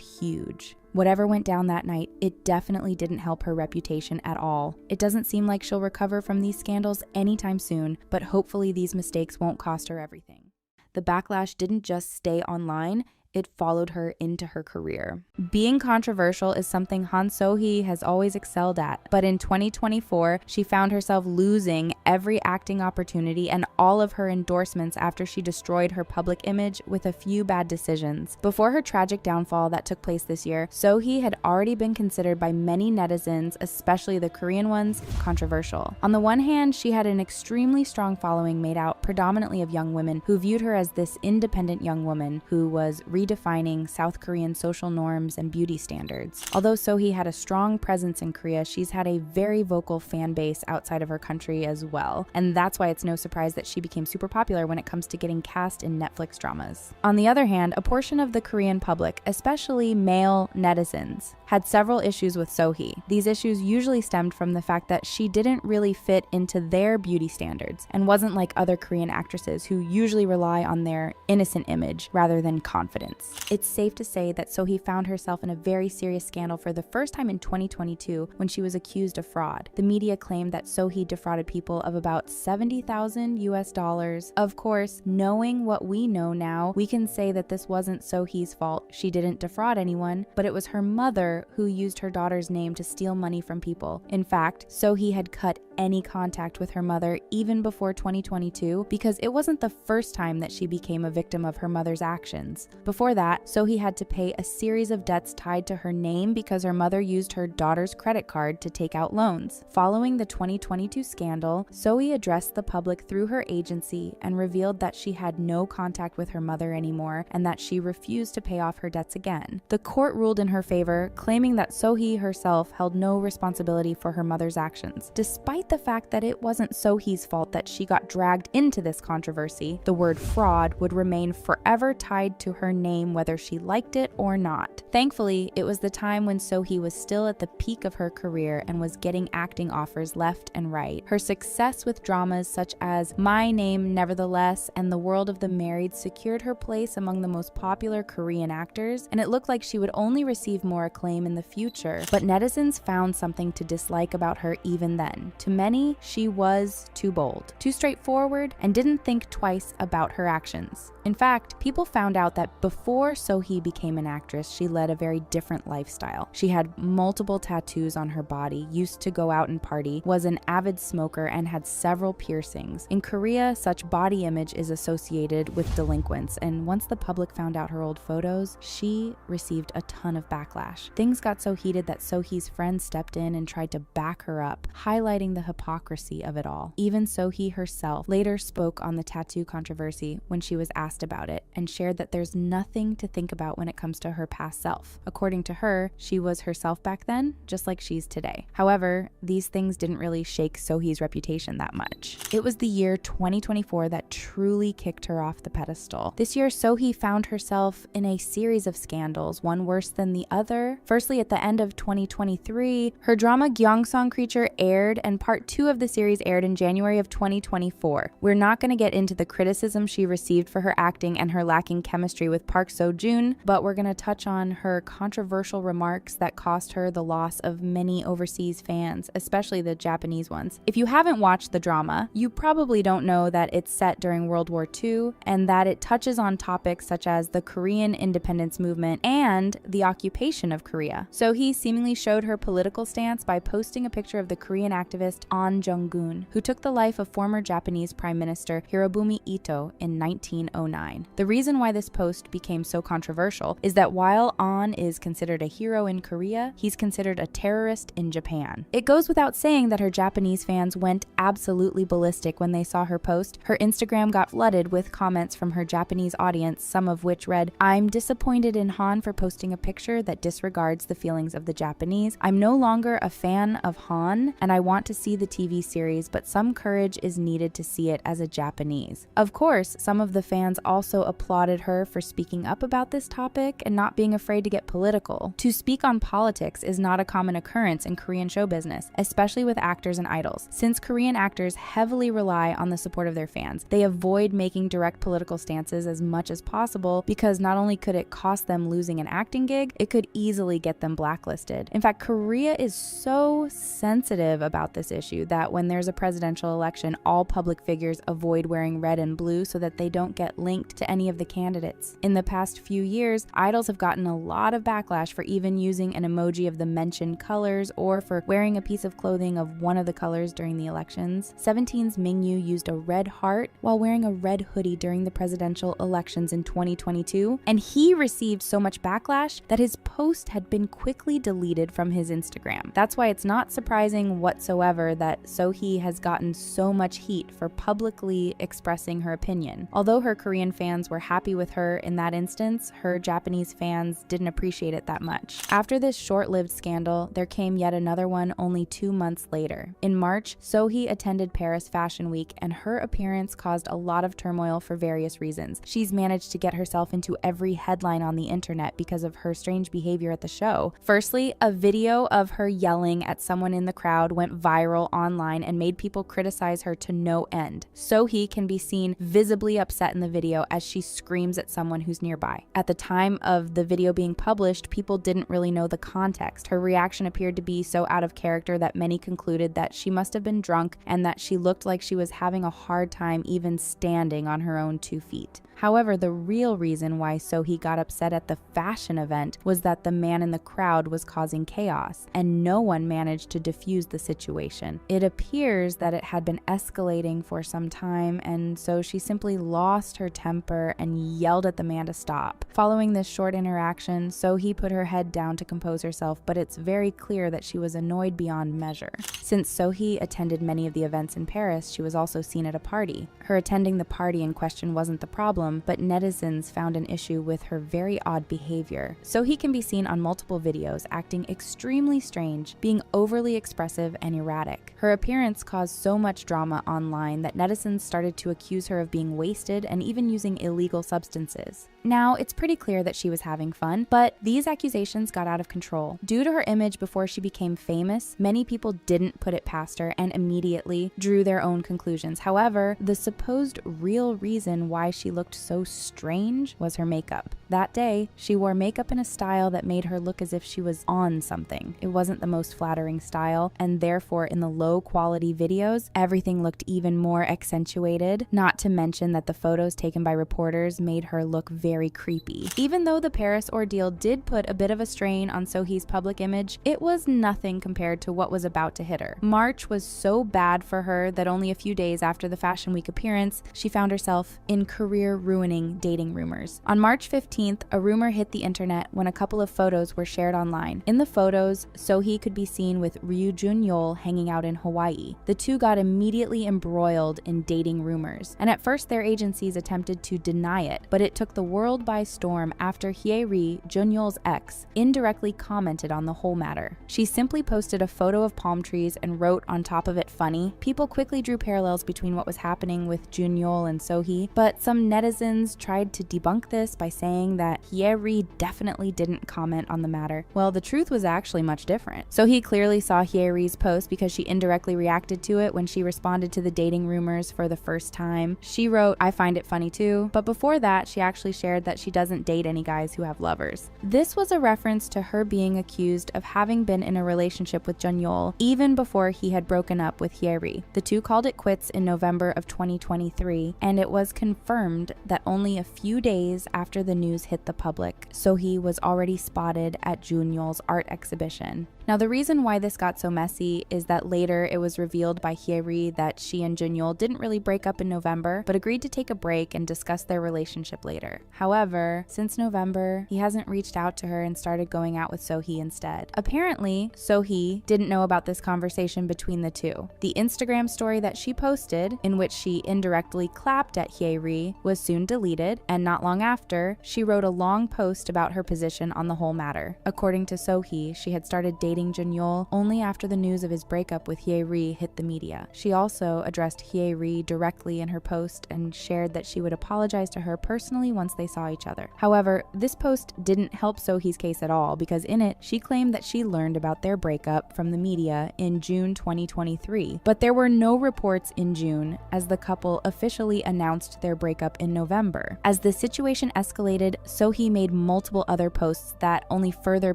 huge. Whatever went down that night, it definitely didn't help her reputation at all. It doesn't seem like she'll recover from these scandals anytime soon, but hopefully these mistakes won't cost her everything. The backlash didn't just stay online, it followed her into her career. Being controversial is something Han Sohee has always excelled at, but in 2024, she found herself losing every acting opportunity and all of her endorsements after she destroyed her public image with a few bad decisions. Before her tragic downfall that took place this year, Sohee had already been considered by many netizens, especially the Korean ones, controversial. On the one hand, she had an extremely strong following made out predominantly of young women who viewed her as this independent young woman who was redefining South Korean social norms and beauty standards. Although Sohee had a strong presence in Korea, she's had a very vocal fan base outside of her country as well, and that's why it's no surprise that she became super popular when it comes to getting cast in Netflix dramas. On the other hand, a portion of the Korean public, especially male netizens, had several issues with Sohee. These issues usually stemmed from the fact that she didn't really fit into their beauty standards and wasn't like other Korean actresses who usually rely on their innocent image rather than confidence. It's safe to say that Sohee found herself in a very serious scandal for the first time in 2022 when she was accused of fraud. The media claimed that Sohee defrauded people of about $70,000 US. Of course, knowing what we know now, we can say that this wasn't Sohee's fault. She didn't defraud anyone, but it was her mother who used her daughter's name to steal money from people. In fact, Sohee had cut any contact with her mother even before 2022 because it wasn't the first time that she became a victim of her mother's actions. Before that, Sohee had to pay a series of debts tied to her name because her mother used her daughter's credit card to take out loans. Following the 2022 scandal, Sohee addressed the public through her agency and revealed that she had no contact with her mother anymore and that she refused to pay off her debts again. The court ruled in her favor, claiming that Sohee herself held no responsibility for her mother's actions. Despite the fact that it wasn't Sohee's fault that she got dragged into this controversy, the word fraud would remain forever tied to her name whether she liked it or not. Thankfully, it was the time when Sohee was still at the peak of her career and was getting acting offers left and right. Her success with dramas such as My Name, Nevertheless, and The World of the Married secured her place among the most popular Korean actors, and it looked like she would only receive more acclaim in the future. But netizens found something to dislike about her even then. To many, she was too bold, too straightforward, and didn't think twice about her actions. In fact, people found out that before Sohee became an actress, she led a very different lifestyle. She had multiple tattoos on her body, used to go out and party, was an avid smoker, and had several piercings. In Korea, such body image is associated with delinquents, and once the public found out her old photos, she received a ton of backlash. Things got so heated that Sohee's friends stepped in and tried to back her up, highlighting the hypocrisy of it all. Even Sohee herself later spoke on the tattoo controversy when she was asked about it and shared that there's nothing to think about when it comes to her past self. According to her, she was herself back then, just like she's today. However, these things didn't really shake Sohee's reputation that much. It was the year 2024 that truly kicked her off the pedestal. This year, Sohee found herself in a series of scandals, one worse than the other. Firstly, at the end of 2023, her drama Gyeongsang Creature aired, and part 2 of the series aired in January of 2024. We're not going to get into the criticism she received for her acting and her lacking chemistry with Park Seo-joon, but we're going to touch on her controversial remarks that cost her the loss of many overseas fans, especially the Japanese ones. If you haven't watched the drama, you probably don't know that it's set during World War II and that it touches on topics such as the Korean independence movement and the occupation of Korea. Sohee seemingly showed her political stance by posting a picture of the Korean activist Ahn Jung-gun, who took the life of former Japanese Prime Minister Hirobumi Ito in 1909. 2009. The reason why this post became so controversial is that while An is considered a hero in Korea, he's considered a terrorist in Japan. It goes without saying that her Japanese fans went absolutely ballistic when they saw her post. Her Instagram got flooded with comments from her Japanese audience, some of which read, "I'm disappointed in Han for posting a picture that disregards the feelings of the Japanese. I'm no longer a fan of Han, and I want to see the TV series, but some courage is needed to see it as a Japanese." Of course, some of the fans also applauded her for speaking up about this topic and not being afraid to get political. To speak on politics is not a common occurrence in Korean show business, especially with actors and idols. Since Korean actors heavily rely on the support of their fans, they avoid making direct political stances as much as possible because not only could it cost them losing an acting gig, it could easily get them blacklisted. In fact, Korea is so sensitive about this issue that when there's a presidential election, all public figures avoid wearing red and blue so that they don't get linked to any of the candidates. In the past few years, idols have gotten a lot of backlash for even using an emoji of the mentioned colors or for wearing a piece of clothing of one of the colors during the elections. 17's Mingyu used a red heart while wearing a red hoodie during the presidential elections in 2022, and he received so much backlash that his post had been quickly deleted from his Instagram. That's why it's not surprising whatsoever that Sohee has gotten so much heat for publicly expressing her opinion. Although her Korean fans were happy with her in that instance, her Japanese fans didn't appreciate it that much. After this short-lived scandal, there came yet another one only 2 months later. In March, Sohee attended Paris Fashion Week, and her appearance caused a lot of turmoil for various reasons. She's managed to get herself into every headline on the internet because of her strange behavior at the show. Firstly, a video of her yelling at someone in the crowd went viral online and made people criticize her to no end. Sohee can be seen visibly upset in the video as she screams at someone who's nearby. At the time of the video being published, people didn't really know the context. Her reaction appeared to be so out of character that many concluded that she must have been drunk and that she looked like she was having a hard time even standing on her own 2 feet. However, the real reason why Sohee got upset at the fashion event was that the man in the crowd was causing chaos, and no one managed to defuse the situation. It appears that it had been escalating for some time, and so she simply lost her temper and yelled at the man to stop. Following this short interaction, Sohee put her head down to compose herself, but it's very clear that she was annoyed beyond measure. Since Sohee attended many of the events in Paris, she was also seen at a party. Her attending the party in question wasn't the problem, but netizens found an issue with her very odd behavior. Sohee can be seen on multiple videos acting extremely strange, being overly expressive and erratic. Her appearance caused so much drama online that netizens started to accuse her of being wasted and even using illegal substances. Now, it's pretty clear that she was having fun, but these accusations got out of control. Due to her image before she became famous, many people didn't put it past her and immediately drew their own conclusions. However, the supposed real reason why she looked so strange was her makeup. That day, she wore makeup in a style that made her look as if she was on something. It wasn't the most flattering style, and therefore in the low-quality videos, everything looked even more accentuated, not to mention that the photos taken by reporters made her look very creepy. Even though the Paris ordeal did put a bit of a strain on Sohee's public image, it was nothing compared to what was about to hit her. March was so bad for her that only a few days after the Fashion Week appearance, she found herself in career-ruining dating rumors. On March 15th, a rumor hit the internet when a couple of photos were shared online. In the photos, Sohee could be seen with Ryu Jun-yeol hanging out in Hawaii. The two got immediately embroiled in dating rumors, and at first their agencies attempted to deny it, but it took the world by storm after Hyeri, Jun-yeol's ex, indirectly commented on the whole matter. She simply posted a photo of palm trees and wrote on top of it funny. People quickly drew parallels between what was happening with Jun-yeol and Sohee, but some netizens tried to debunk this by saying that Hyeri definitely didn't comment on the matter. Well, the truth was actually much different. Sohee clearly saw Hyeri's post because she indirectly reacted to it when she responded to the dating rumors for the first time. She wrote, "I find it funny too," but before that, she actually shared that she doesn't date any guys who have lovers. This was a reference to her being accused of having been in a relationship with Jun-yeol even before he had broken up with Hyeri. The two called it quits in November of 2023, and it was confirmed that only a few days after the news hit the public, Sohee was already spotted at Jun-yeol's art exhibition. Now, the reason why this got so messy is that later it was revealed by Hyeri that she and Junyeol didn't really break up in November, but agreed to take a break and discuss their relationship later. However, since November, he hasn't reached out to her and started going out with Sohee instead. Apparently, Sohee didn't know about this conversation between the two. The Instagram story that she posted, in which she indirectly clapped at Hyeri, was soon deleted, and not long after, she wrote a long post about her position on the whole matter. According to Sohee, she had started dating Junyeol only after the news of his breakup with Hyeri hit the media. She also addressed Hyeri directly in her post and shared that she would apologize to her personally once they saw each other. However, this post didn't help Sohee's case at all, because in it, she claimed that she learned about their breakup from the media in June 2023. But there were no reports in June, as the couple officially announced their breakup in November. As the situation escalated, Sohee made multiple other posts that only further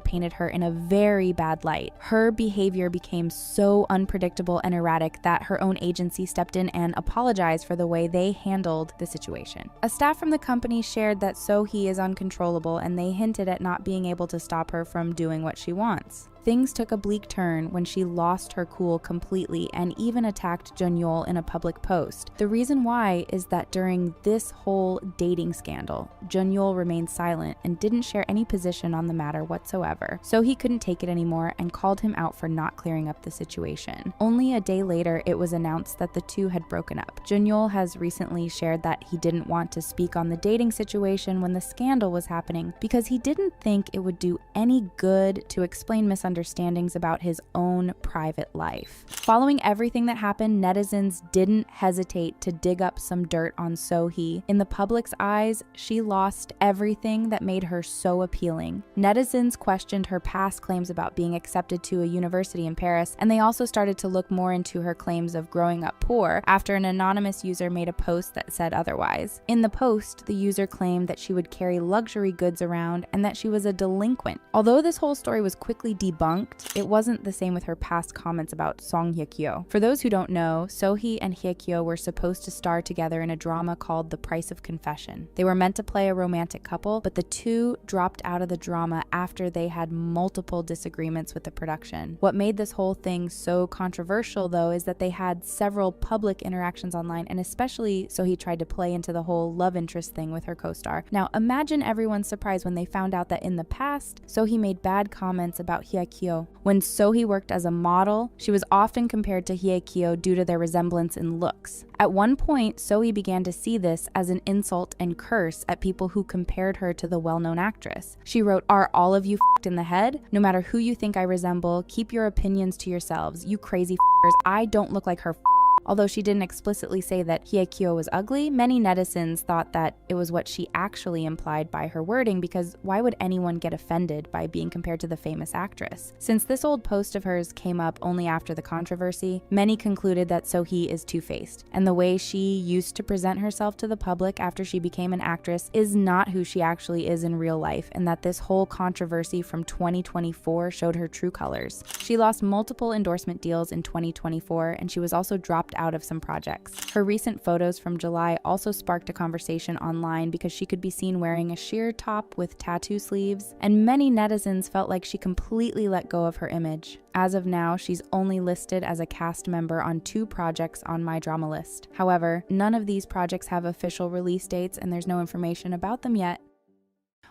painted her in a very bad light. Her behavior became so unpredictable and erratic that her own agency stepped in and apologized for the way they handled the situation. A staff from the company shared that Sohee is uncontrollable, and they hinted at not being able to stop her from doing what she wants. Things took a bleak turn when she lost her cool completely and even attacked Junyeol in a public post. The reason why is that during this whole dating scandal, Junyeol remained silent and didn't share any position on the matter whatsoever. So he couldn't take it anymore and called him out for not clearing up the situation. Only a day later, it was announced that the two had broken up. Junyeol has recently shared that he didn't want to speak on the dating situation when the scandal was happening because he didn't think it would do any good to explain misunderstandings about his own private life. Following everything that happened, netizens didn't hesitate to dig up some dirt on Sohee. In the public's eyes, she lost everything that made her so appealing. Netizens questioned her past claims about being accepted to a university in Paris, and they also started to look more into her claims of growing up poor after an anonymous user made a post that said otherwise. In the post, the user claimed that she would carry luxury goods around and that she was a delinquent. Although this whole story was quickly debunked, it wasn't the same with her past comments about Song Hye-kyo. For those who don't know, Sohee and Hye-kyo were supposed to star together in a drama called The Price of Confession. They were meant to play a romantic couple, but the two dropped out of the drama after they had multiple disagreements with the production. What made this whole thing so controversial, though, is that they had several public interactions online, and especially Sohee tried to play into the whole love interest thing with her co-star. Now, imagine everyone's surprise when they found out that in the past, Sohee made bad comments about Hye-kyo. When Sohee worked as a model, she was often compared to Hye-kyo due to their resemblance in looks. At one point, Sohee began to see this as an insult and curse at people who compared her to the well-known actress. She wrote, "Are all of you f***ed in the head? No matter who you think I resemble, keep your opinions to yourselves. You crazy f***ers. I don't look like her." Although she didn't explicitly say that Hye-kyo was ugly, many netizens thought that it was what she actually implied by her wording, because why would anyone get offended by being compared to the famous actress? Since this old post of hers came up only after the controversy, many concluded that Sohee is two-faced, and the way she used to present herself to the public after she became an actress is not who she actually is in real life, and that this whole controversy from 2024 showed her true colors. She lost multiple endorsement deals in 2024, and she was also dropped out of some projects. Her recent photos from July also sparked a conversation online because she could be seen wearing a sheer top with tattoo sleeves, and many netizens felt like she completely let go of her image. As of now, she's only listed as a cast member on 2 projects on My Drama List. However, none of these projects have official release dates, and there's no information about them yet.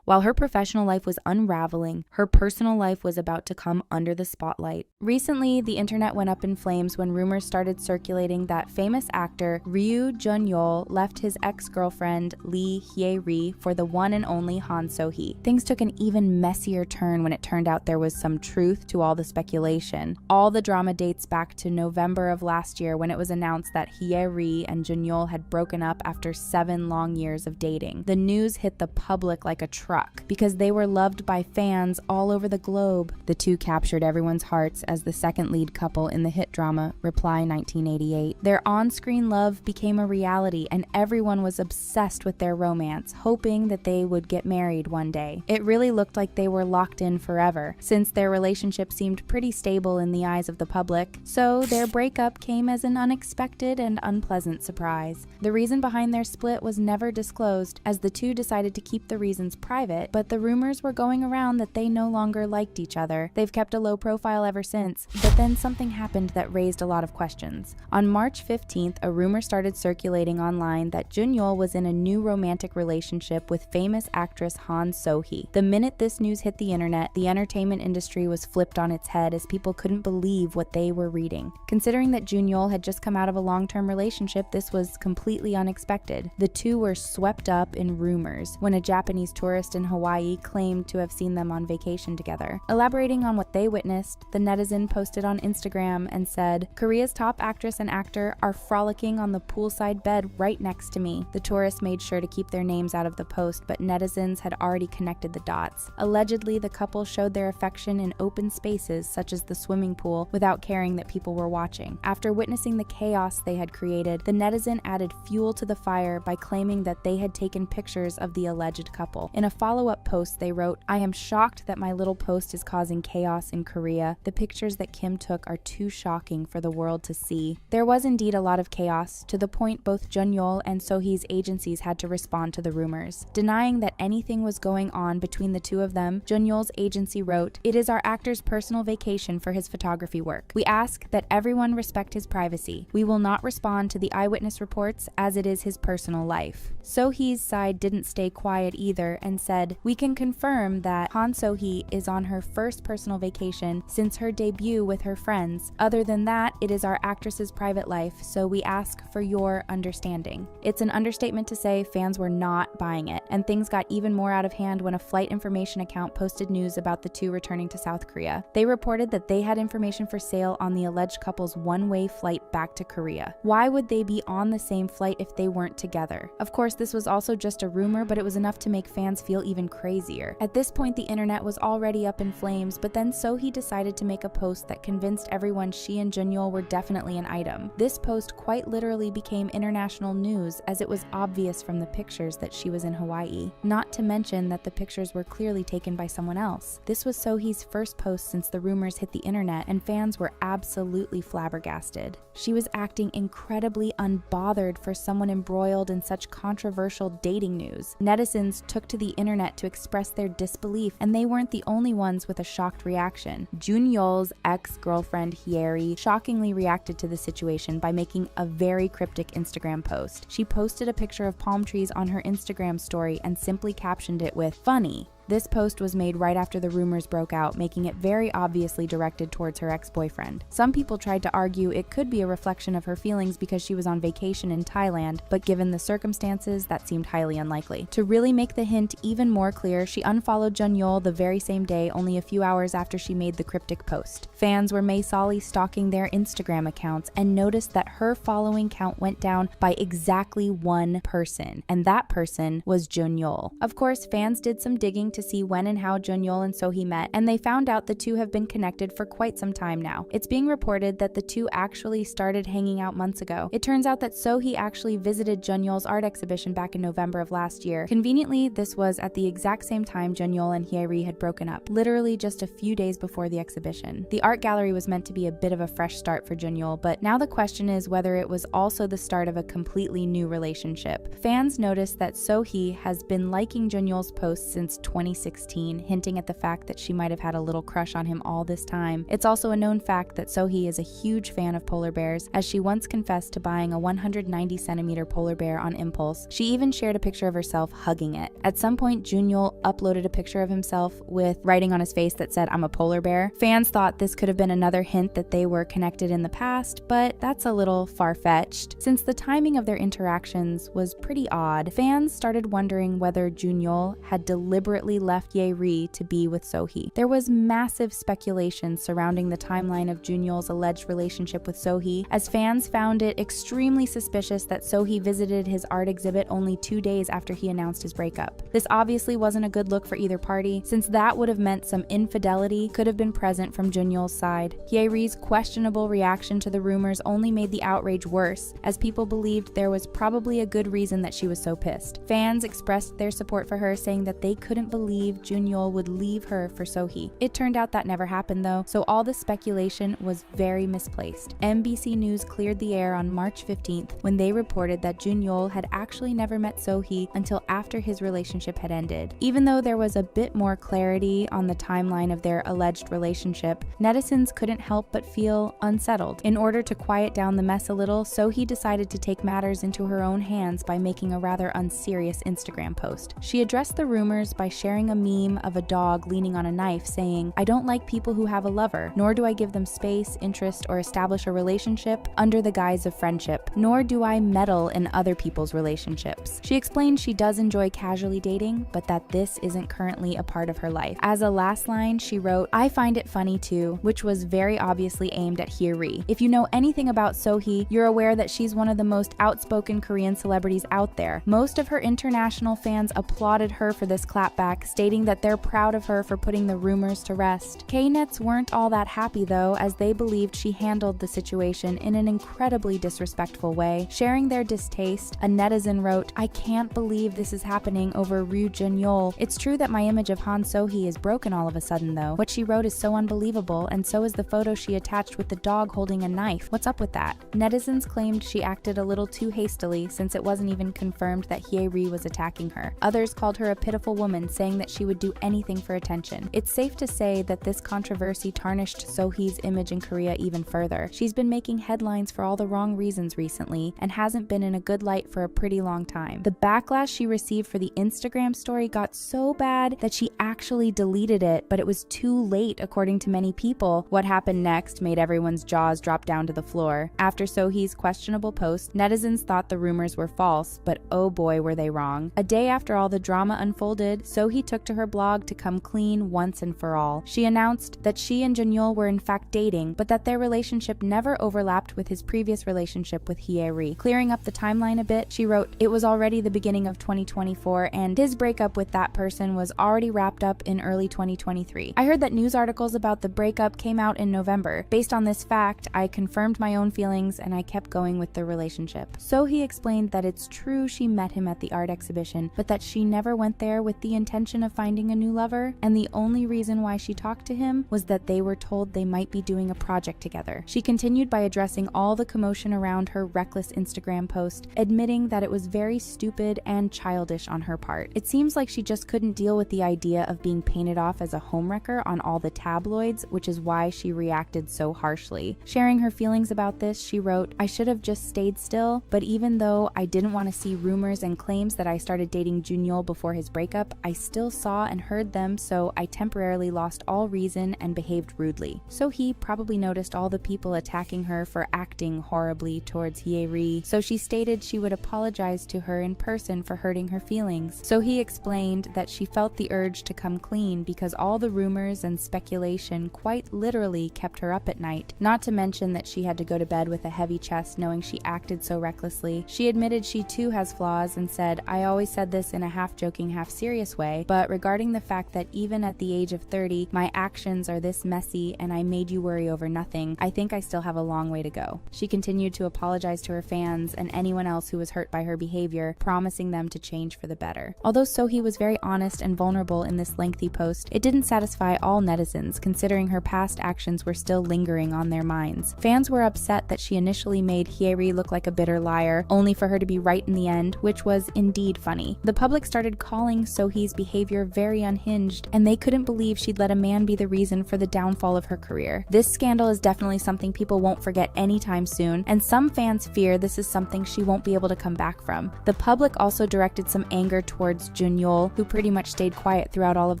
While her professional life was unraveling, her personal life was about to come under the spotlight. Recently, the internet went up in flames when rumors started circulating that famous actor Ryu Junyeol left his ex-girlfriend Lee Hyeri for the one and only Han Sohee. Things took an even messier turn when it turned out there was some truth to all the speculation. All the drama dates back to November of last year, when it was announced that Hyeri and Junyeol had broken up after 7 long years of dating. The news hit the public like a truck, because they were loved by fans all over the globe. The two captured everyone's hearts as the second lead couple in the hit drama Reply 1988. Their on-screen love became a reality, and everyone was obsessed with their romance, hoping that they would get married one day. It really looked like they were locked in forever, since their relationship seemed pretty stable in the eyes of the public, so their breakup came as an unexpected and unpleasant surprise. The reason behind their split was never disclosed, as the two decided to keep the reasons private private, but the rumors were going around that they no longer liked each other. They've kept a low profile ever since, but then something happened that raised a lot of questions. On March 15th, a rumor started circulating online that Junyeol was in a new romantic relationship with famous actress Han Sohee. The minute this news hit the internet, the entertainment industry was flipped on its head as people couldn't believe what they were reading. Considering that Junyeol had just come out of a long-term relationship, this was completely unexpected. The two were swept up in rumors when a Japanese tourist in Hawaii claimed to have seen them on vacation together. Elaborating on what they witnessed, the netizen posted on Instagram and said, "Korea's top actress and actor are frolicking on the poolside bed right next to me." The tourists made sure to keep their names out of the post, but netizens had already connected the dots. Allegedly, the couple showed their affection in open spaces such as the swimming pool without caring that people were watching. After witnessing the chaos they had created, the netizen added fuel to the fire by claiming that they had taken pictures of the alleged couple. In a follow-up post, they wrote, "I am shocked that my little post is causing chaos in Korea. The pictures that Kim took are too shocking for the world to see." There was indeed a lot of chaos, to the point both Junyeol and Sohee's agencies had to respond to the rumors. Denying that anything was going on between the two of them, Junyeol's agency wrote, "It is our actor's personal vacation for his photography work. We ask that everyone respect his privacy. We will not respond to the eyewitness reports as it is his personal life." Sohee's side didn't stay quiet either and said, "We can confirm that Han Sohee is on her first personal vacation since her debut with her friends. Other than that, it is our actress's private life, so we ask for your understanding." It's an understatement to say fans were not buying it, and things got even more out of hand when a flight information account posted news about the two returning to South Korea. They reported that they had information for sale on the alleged couple's one-way flight back to Korea. Why would they be on the same flight if they weren't together? Of course, this was also just a rumor, but it was enough to make fans feel even crazier. At this point, the internet was already up in flames, but then Sohee decided to make a post that convinced everyone she and Junyeol were definitely an item. This post quite literally became international news, as it was obvious from the pictures that she was in Hawaii. Not to mention that the pictures were clearly taken by someone else. This was Sohee's first post since the rumors hit the internet, and fans were absolutely flabbergasted. She was acting incredibly unbothered for someone embroiled in such controversial dating news. Netizens took to the internet to express their disbelief, and they weren't the only ones with a shocked reaction. Junyeol's ex-girlfriend Hyeri shockingly reacted to the situation by making a very cryptic Instagram post. She posted a picture of palm trees on her Instagram story and simply captioned it with, "Funny." This post was made right after the rumors broke out, making it very obviously directed towards her ex-boyfriend. Some people tried to argue it could be a reflection of her feelings because she was on vacation in Thailand, but given the circumstances, that seemed highly unlikely. To really make the hint even more clear, she unfollowed Junyeol the very same day, only a few hours after she made the cryptic post. Fans were massively stalking their Instagram accounts and noticed that her following count went down by exactly one person, and that person was Junyeol. Of course, fans did some digging to see when and how Junyeol and Sohee met, and they found out the two have been connected for quite some time now. It's being reported that the two actually started hanging out months ago. It turns out that Sohee actually visited Junyeol's art exhibition back in November of last year. Conveniently, this was at the exact same time Junyeol and Hyeri had broken up, literally just a few days before the exhibition. The art gallery was meant to be a bit of a fresh start for Junyeol, but now the question is whether it was also the start of a completely new relationship. Fans noticed that Sohee has been liking Junyeol's posts since 2016, hinting at the fact that she might have had a little crush on him all this time. It's also a known fact that Sohee is a huge fan of polar bears, as she once confessed to buying a 190cm polar bear on impulse. She even shared a picture of herself hugging it. At some point, Junyeol uploaded a picture of himself with writing on his face that said, "I'm a polar bear." Fans thought this could have been another hint that they were connected in the past, but that's a little far-fetched. Since the timing of their interactions was pretty odd, fans started wondering whether Junyeol had deliberately left Hyeri to be with Sohee. There was massive speculation surrounding the timeline of Junyeol's alleged relationship with Sohee, as fans found it extremely suspicious that Sohee visited his art exhibit only 2 days after he announced his breakup. This obviously wasn't a good look for either party, since that would have meant some infidelity could have been present from Junyeol's side. Hyeri's questionable reaction to the rumors only made the outrage worse, as people believed there was probably a good reason that she was so pissed. Fans expressed their support for her, saying that they couldn't believe believe Junyeol would leave her for Sohee. It turned out that never happened though, so all the speculation was very misplaced. MBC News cleared the air on March 15th when they reported that Junyeol had actually never met Sohee until after his relationship had ended. Even though there was a bit more clarity on the timeline of their alleged relationship, netizens couldn't help but feel unsettled. In order to quiet down the mess a little, Sohee decided to take matters into her own hands by making a rather unserious Instagram post. She addressed the rumors by sharing a meme of a dog leaning on a knife saying, "I don't like people who have a lover, nor do I give them space, interest, or establish a relationship under the guise of friendship, nor do I meddle in other people's relationships." She explained she does enjoy casually dating, but that this isn't currently a part of her life. As a last line, she wrote, "I find it funny too," which was very obviously aimed at Hyeri. If you know anything about Sohee, you're aware that she's one of the most outspoken Korean celebrities out there. Most of her international fans applauded her for this clapback, stating that they're proud of her for putting the rumors to rest. K-nets weren't all that happy though, as they believed she handled the situation in an incredibly disrespectful way. Sharing their distaste, a netizen wrote, "I can't believe this is happening over Ryu Junyeol. It's true that my image of Han Sohee is broken all of a sudden though. What she wrote is so unbelievable, and so is the photo she attached with the dog holding a knife. What's up with that?" Netizens claimed she acted a little too hastily since it wasn't even confirmed that Hyeri was attacking her. Others called her a pitiful woman, saying that she would do anything for attention. It's safe to say that this controversy tarnished Sohee's image in Korea even further. She's been making headlines for all the wrong reasons recently and hasn't been in a good light for a pretty long time. The backlash she received for the Instagram story got so bad that she actually deleted it, but it was too late according to many people. What happened next made everyone's jaws drop down to the floor. After Sohee's questionable post, netizens thought the rumors were false, but oh boy were they wrong. A day after all the drama unfolded, Sohee took to her blog to come clean once and for all. She announced that she and Junyeol were in fact dating, but that their relationship never overlapped with his previous relationship with Hyeri. Clearing up the timeline a bit, she wrote, "It was already the beginning of 2024, and his breakup with that person was already wrapped up in early 2023. I heard that news articles about the breakup came out in November. Based on this fact, I confirmed my own feelings and I kept going with the relationship." Sohee explained that it's true she met him at the art exhibition, but that she never went there with the intention of finding a new lover, and the only reason why she talked to him was that they were told they might be doing a project together. She continued by addressing all the commotion around her reckless Instagram post, admitting that it was very stupid and childish on her part. It seems like she just couldn't deal with the idea of being painted off as a homewrecker on all the tabloids, which is why she reacted so harshly. Sharing her feelings about this, she wrote, "I should have just stayed still, but even though I didn't want to see rumors and claims that I started dating Junyeol before his breakup, I still saw and heard them, so I temporarily lost all reason and behaved rudely." Sohee probably noticed all the people attacking her for acting horribly towards Hyeri, so she stated she would apologize to her in person for hurting her feelings. Sohee explained that she felt the urge to come clean because all the rumors and speculation quite literally kept her up at night, not to mention that she had to go to bed with a heavy chest knowing she acted so recklessly. She admitted she too has flaws and said, "I always said this in a half-joking, half-serious way, but regarding the fact that even at the age of 30, my actions are this messy and I made you worry over nothing, I think I still have a long way to go." She continued to apologize to her fans and anyone else who was hurt by her behavior, promising them to change for the better. Although Sohee was very honest and vulnerable in this lengthy post, it didn't satisfy all netizens, considering her past actions were still lingering on their minds. Fans were upset that she initially made Hyeri look like a bitter liar, only for her to be right in the end, which was indeed funny. The public started calling Sohee's behavior very unhinged, and they couldn't believe she'd let a man be the reason for the downfall of her career. This scandal is definitely something people won't forget anytime soon, and some fans fear this is something she won't be able to come back from. The public also directed some anger towards Junyeol, who pretty much stayed quiet throughout all of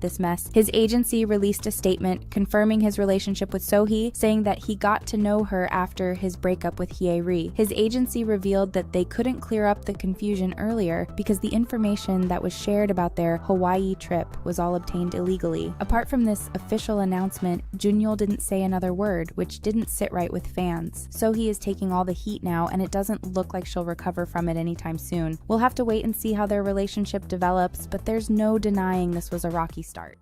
this mess. His agency released a statement confirming his relationship with Sohee, saying that he got to know her after his breakup with Hyeri. His agency revealed that they couldn't clear up the confusion earlier because the information that was shared about their Hawaii trip was all obtained illegally. Apart from this official announcement, Junyeol didn't say another word, which didn't sit right with fans. Sohee is taking all the heat now, and it doesn't look like she'll recover from it anytime soon. We'll have to wait and see how their relationship develops, but there's no denying this was a rocky start.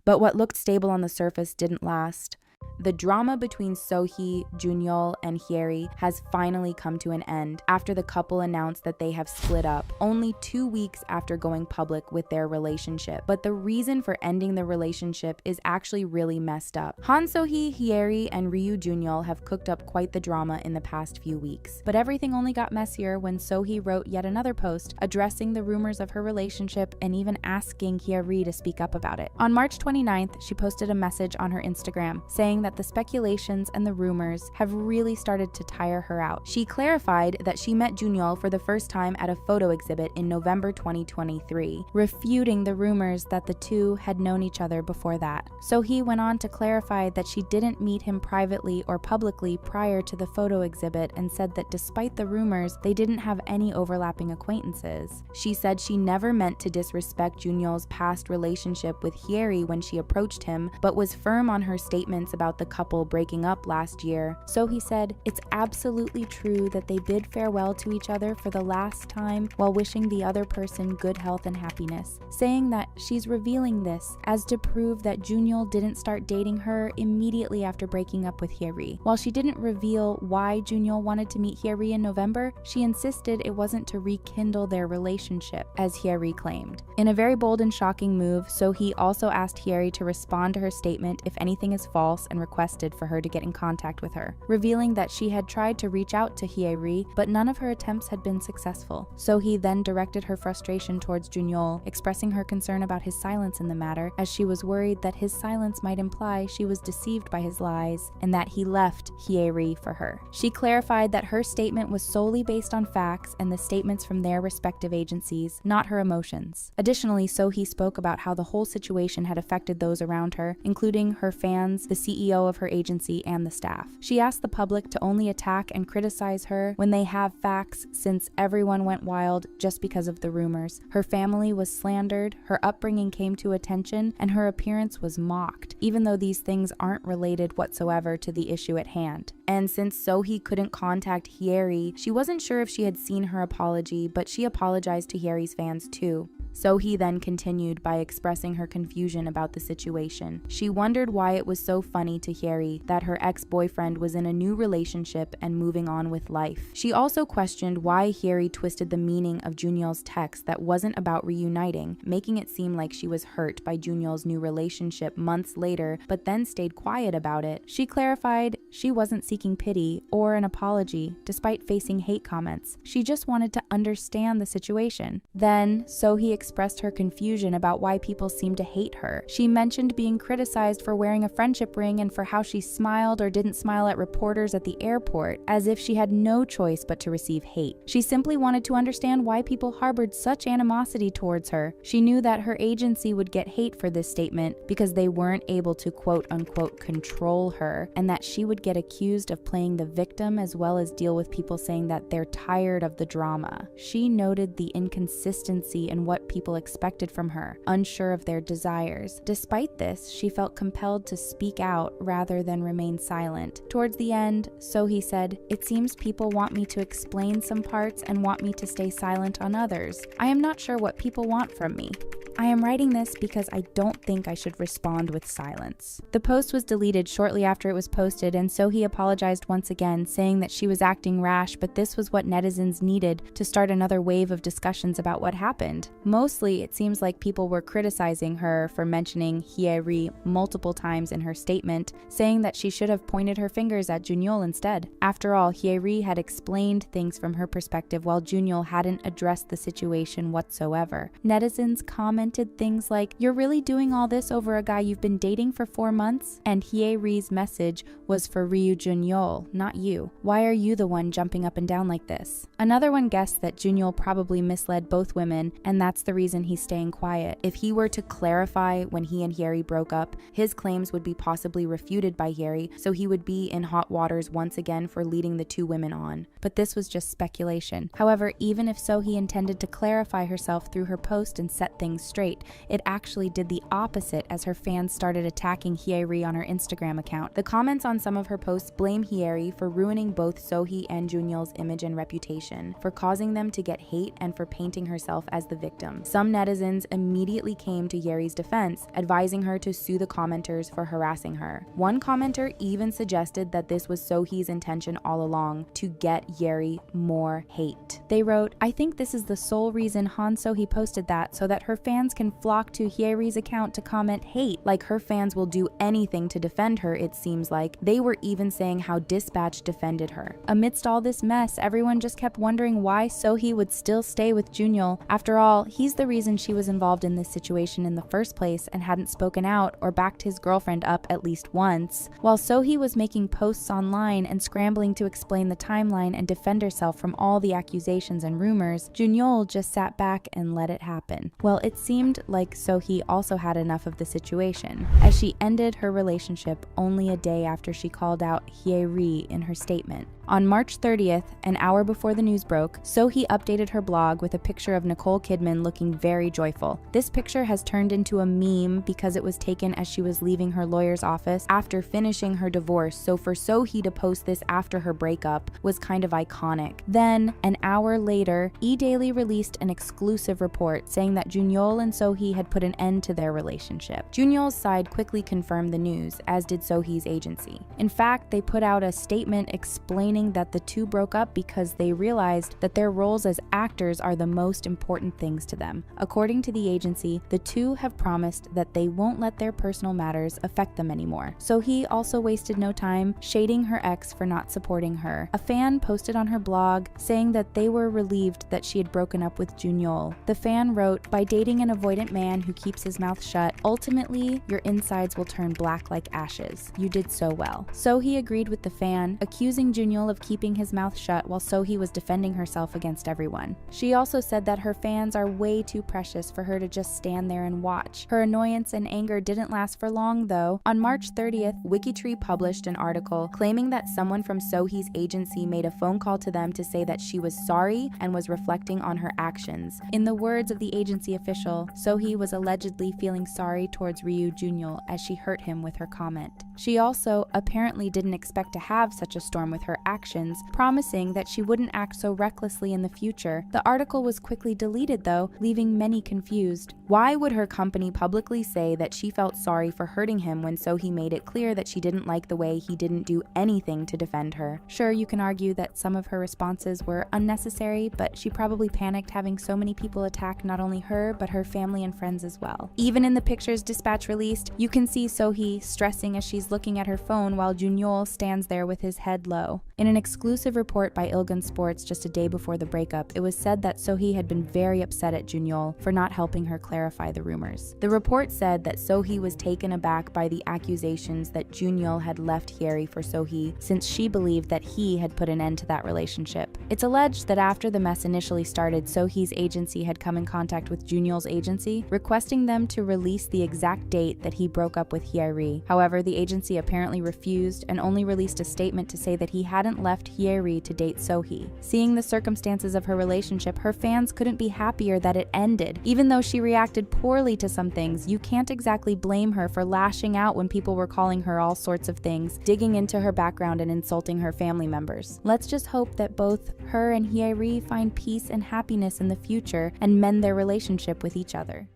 But what looked stable on the surface didn't last. The drama between Sohee, Junyeol, and Hyeri has finally come to an end after the couple announced that they have split up, only 2 weeks after going public with their relationship. But the reason for ending the relationship is actually really messed up. Han Sohee, Hyeri, and Ryu Junyeol have cooked up quite the drama in the past few weeks. But everything only got messier when Sohee wrote yet another post addressing the rumors of her relationship and even asking Hyeri to speak up about it. On March 29th, she posted a message on her Instagram saying that the speculations and the rumors have really started to tire her out. She clarified that she met Junyeol for the first time at a photo exhibit in November 2023, refuting the rumors that the two had known each other before that. Sohee went on to clarify that she didn't meet him privately or publicly prior to the photo exhibit and said that despite the rumors, they didn't have any overlapping acquaintances. She said she never meant to disrespect Junyeol's past relationship with Hyeri when she approached him, but was firm on her statements about the couple breaking up last year. Sohee said, "It's absolutely true that they bid farewell to each other for the last time while wishing the other person good health and happiness," saying that she's revealing this as to prove that Junyeol didn't start dating her immediately after breaking up with Hyeri. While she didn't reveal why Junyeol wanted to meet Hyeri in November, she insisted it wasn't to rekindle their relationship, as Hyeri claimed. In a very bold and shocking move, Sohee also asked Hyeri to respond to her statement if anything is false and requested for her to get in contact with her, revealing that she had tried to reach out to Hyeri, but none of her attempts had been successful. Sohee then directed her frustration towards Junyeol, expressing her concern about his silence in the matter, as she was worried that his silence might imply she was deceived by his lies and that he left Hyeri for her. She clarified that her statement was solely based on facts and the statements from their respective agencies, not her emotions. Additionally, Sohee spoke about how the whole situation had affected those around her, including her fans, the CEO of her agency, and the staff. She asked the public to only attack and criticize her when they have facts, since everyone went wild just because of the rumors. Her family was slandered, her upbringing came to attention, and her appearance was mocked, even though these things aren't related whatsoever to the issue at hand. And since Sohee couldn't contact Hyeri, she wasn't sure if she had seen her apology, but she apologized to Hyeri's fans too. Sohee then continued by expressing her confusion about the situation. She wondered why it was so funny to Hyeri that her ex-boyfriend was in a new relationship and moving on with life. She also questioned why Hyeri twisted the meaning of Junyeol's text that wasn't about reuniting, making it seem like she was hurt by Junyeol's new relationship months later, but then stayed quiet about it. She clarified she wasn't seeking pity or an apology, despite facing hate comments. She just wanted to understand the situation. Then, Sohee expressed her confusion about why people seem to hate her. She mentioned being criticized for wearing a friendship ring and for how she smiled or didn't smile at reporters at the airport, as if she had no choice but to receive hate. She simply wanted to understand why people harbored such animosity towards her. She knew that her agency would get hate for this statement because they weren't able to quote-unquote control her, and that she would get accused of playing the victim as well as deal with people saying that they're tired of the drama. She noted the inconsistency in what people expected from her, unsure of their desires. Despite this, she felt compelled to speak out rather than remain silent. Towards the end, Sohee said, "It seems people want me to explain some parts and want me to stay silent on others. I am not sure what people want from me. I am writing this because I don't think I should respond with silence." The post was deleted shortly after it was posted, and Sohee apologized once again, saying that she was acting rash, but this was what netizens needed to start another wave of discussions about what happened. Mostly, it seems like people were criticizing her for mentioning Hyeri multiple times in her statement, saying that she should have pointed her fingers at Junyeol instead. After all, Hyeri had explained things from her perspective while Junyeol hadn't addressed the situation whatsoever. Netizens commented things like, "You're really doing all this over a guy you've been dating for 4 months? And Hyeri's message was for Ryu Junyeol, not you. Why are you the one jumping up and down like this?" Another one guessed that Junyeol probably misled both women, and that's the reason he's staying quiet. If he were to clarify when he and Hyeri broke up, his claims would be possibly refuted by Hyeri, so he would be in hot waters once again for leading the two women on. But this was just speculation. However, even if Sohee intended to clarify herself through her post and set things straight. It actually did the opposite as her fans started attacking Hyeri on her Instagram account. The comments on some of her posts blame Hyeri for ruining both Sohee and Junyeol's image and reputation, for causing them to get hate and for painting herself as the victim. Some netizens immediately came to Hyeri's defense, advising her to sue the commenters for harassing her. One commenter even suggested that this was Sohee's intention all along, to get Hyeri more hate. They wrote, "I think this is the sole reason Han Sohee posted that, so that her fans can flock to Hyeri's account to comment hate. Like her fans will do anything to defend her, it seems like. They were even saying how Dispatch defended her." Amidst all this mess, everyone just kept wondering why Sohee would still stay with Junyeol. After all, he's the reason she was involved in this situation in the first place and hadn't spoken out or backed his girlfriend up at least once. While Sohee was making posts online and scrambling to explain the timeline and defend herself from all the accusations and rumors, Junyeol just sat back and let it happen. Well, it seemed like Sohee also had enough of the situation, as she ended her relationship only a day after she called out Hyeri in her statement. On March 30th, an hour before the news broke, Sohee updated her blog with a picture of Nicole Kidman looking very joyful. This picture has turned into a meme because it was taken as she was leaving her lawyer's office after finishing her divorce, so for Sohee to post this after her breakup was kind of iconic. Then, an hour later, E-Daily released an exclusive report saying that Junyeol and Sohee had put an end to their relationship. Junyeol's side quickly confirmed the news, as did Sohee's agency. In fact, they put out a statement explaining that the two broke up because they realized that their roles as actors are the most important things to them. According to the agency, the two have promised that they won't let their personal matters affect them anymore. Sohee also wasted no time shading her ex for not supporting her. A fan posted on her blog saying that they were relieved that she had broken up with Junyeol. The fan wrote, "By dating an avoidant man who keeps his mouth shut, ultimately your insides will turn black like ashes. You did so well." Sohee agreed with the fan, accusing Junyeol of keeping his mouth shut while Sohee was defending herself against everyone. She also said that her fans are way too precious for her to just stand there and watch. Her annoyance and anger didn't last for long though. On March 30th, Wikitree published an article claiming that someone from Sohee's agency made a phone call to them to say that she was sorry and was reflecting on her actions. In the words of the agency official, Sohee was allegedly feeling sorry towards Ryu Junyeol as she hurt him with her comment. She also apparently didn't expect to have such a storm with her actions, promising that she wouldn't act so recklessly in the future. The article was quickly deleted though, leaving many confused. Why would her company publicly say that she felt sorry for hurting him when Sohee made it clear that she didn't like the way he didn't do anything to defend her? Sure, you can argue that some of her responses were unnecessary, but she probably panicked having so many people attack not only her, but her family and friends as well. Even in the pictures Dispatch released, you can see Sohee stressing as she's looking at her phone while Junyeol stands there with his head low. In an exclusive report by Ilgan Sports just a day before the breakup, it was said that Sohee had been very upset at Junyeol for not helping her clarify the rumors. The report said that Sohee was taken aback by the accusations that Junyeol had left Hyeri for Sohee, since she believed that he had put an end to that relationship. It's alleged that after the mess initially started, Sohee's agency had come in contact with Junyeol's agency, requesting them to release the exact date that he broke up with Hyeri. However, the agency apparently refused and only released a statement to say that he hadn't left Hyeri to date Sohee. Seeing the circumstances of her relationship, her fans couldn't be happier that it ended. Even though she reacted poorly to some things, you can't exactly blame her for lashing out when people were calling her all sorts of things, digging into her background and insulting her family members. Let's just hope that both her and Hyeri find peace and happiness in the future and mend their relationship with each other.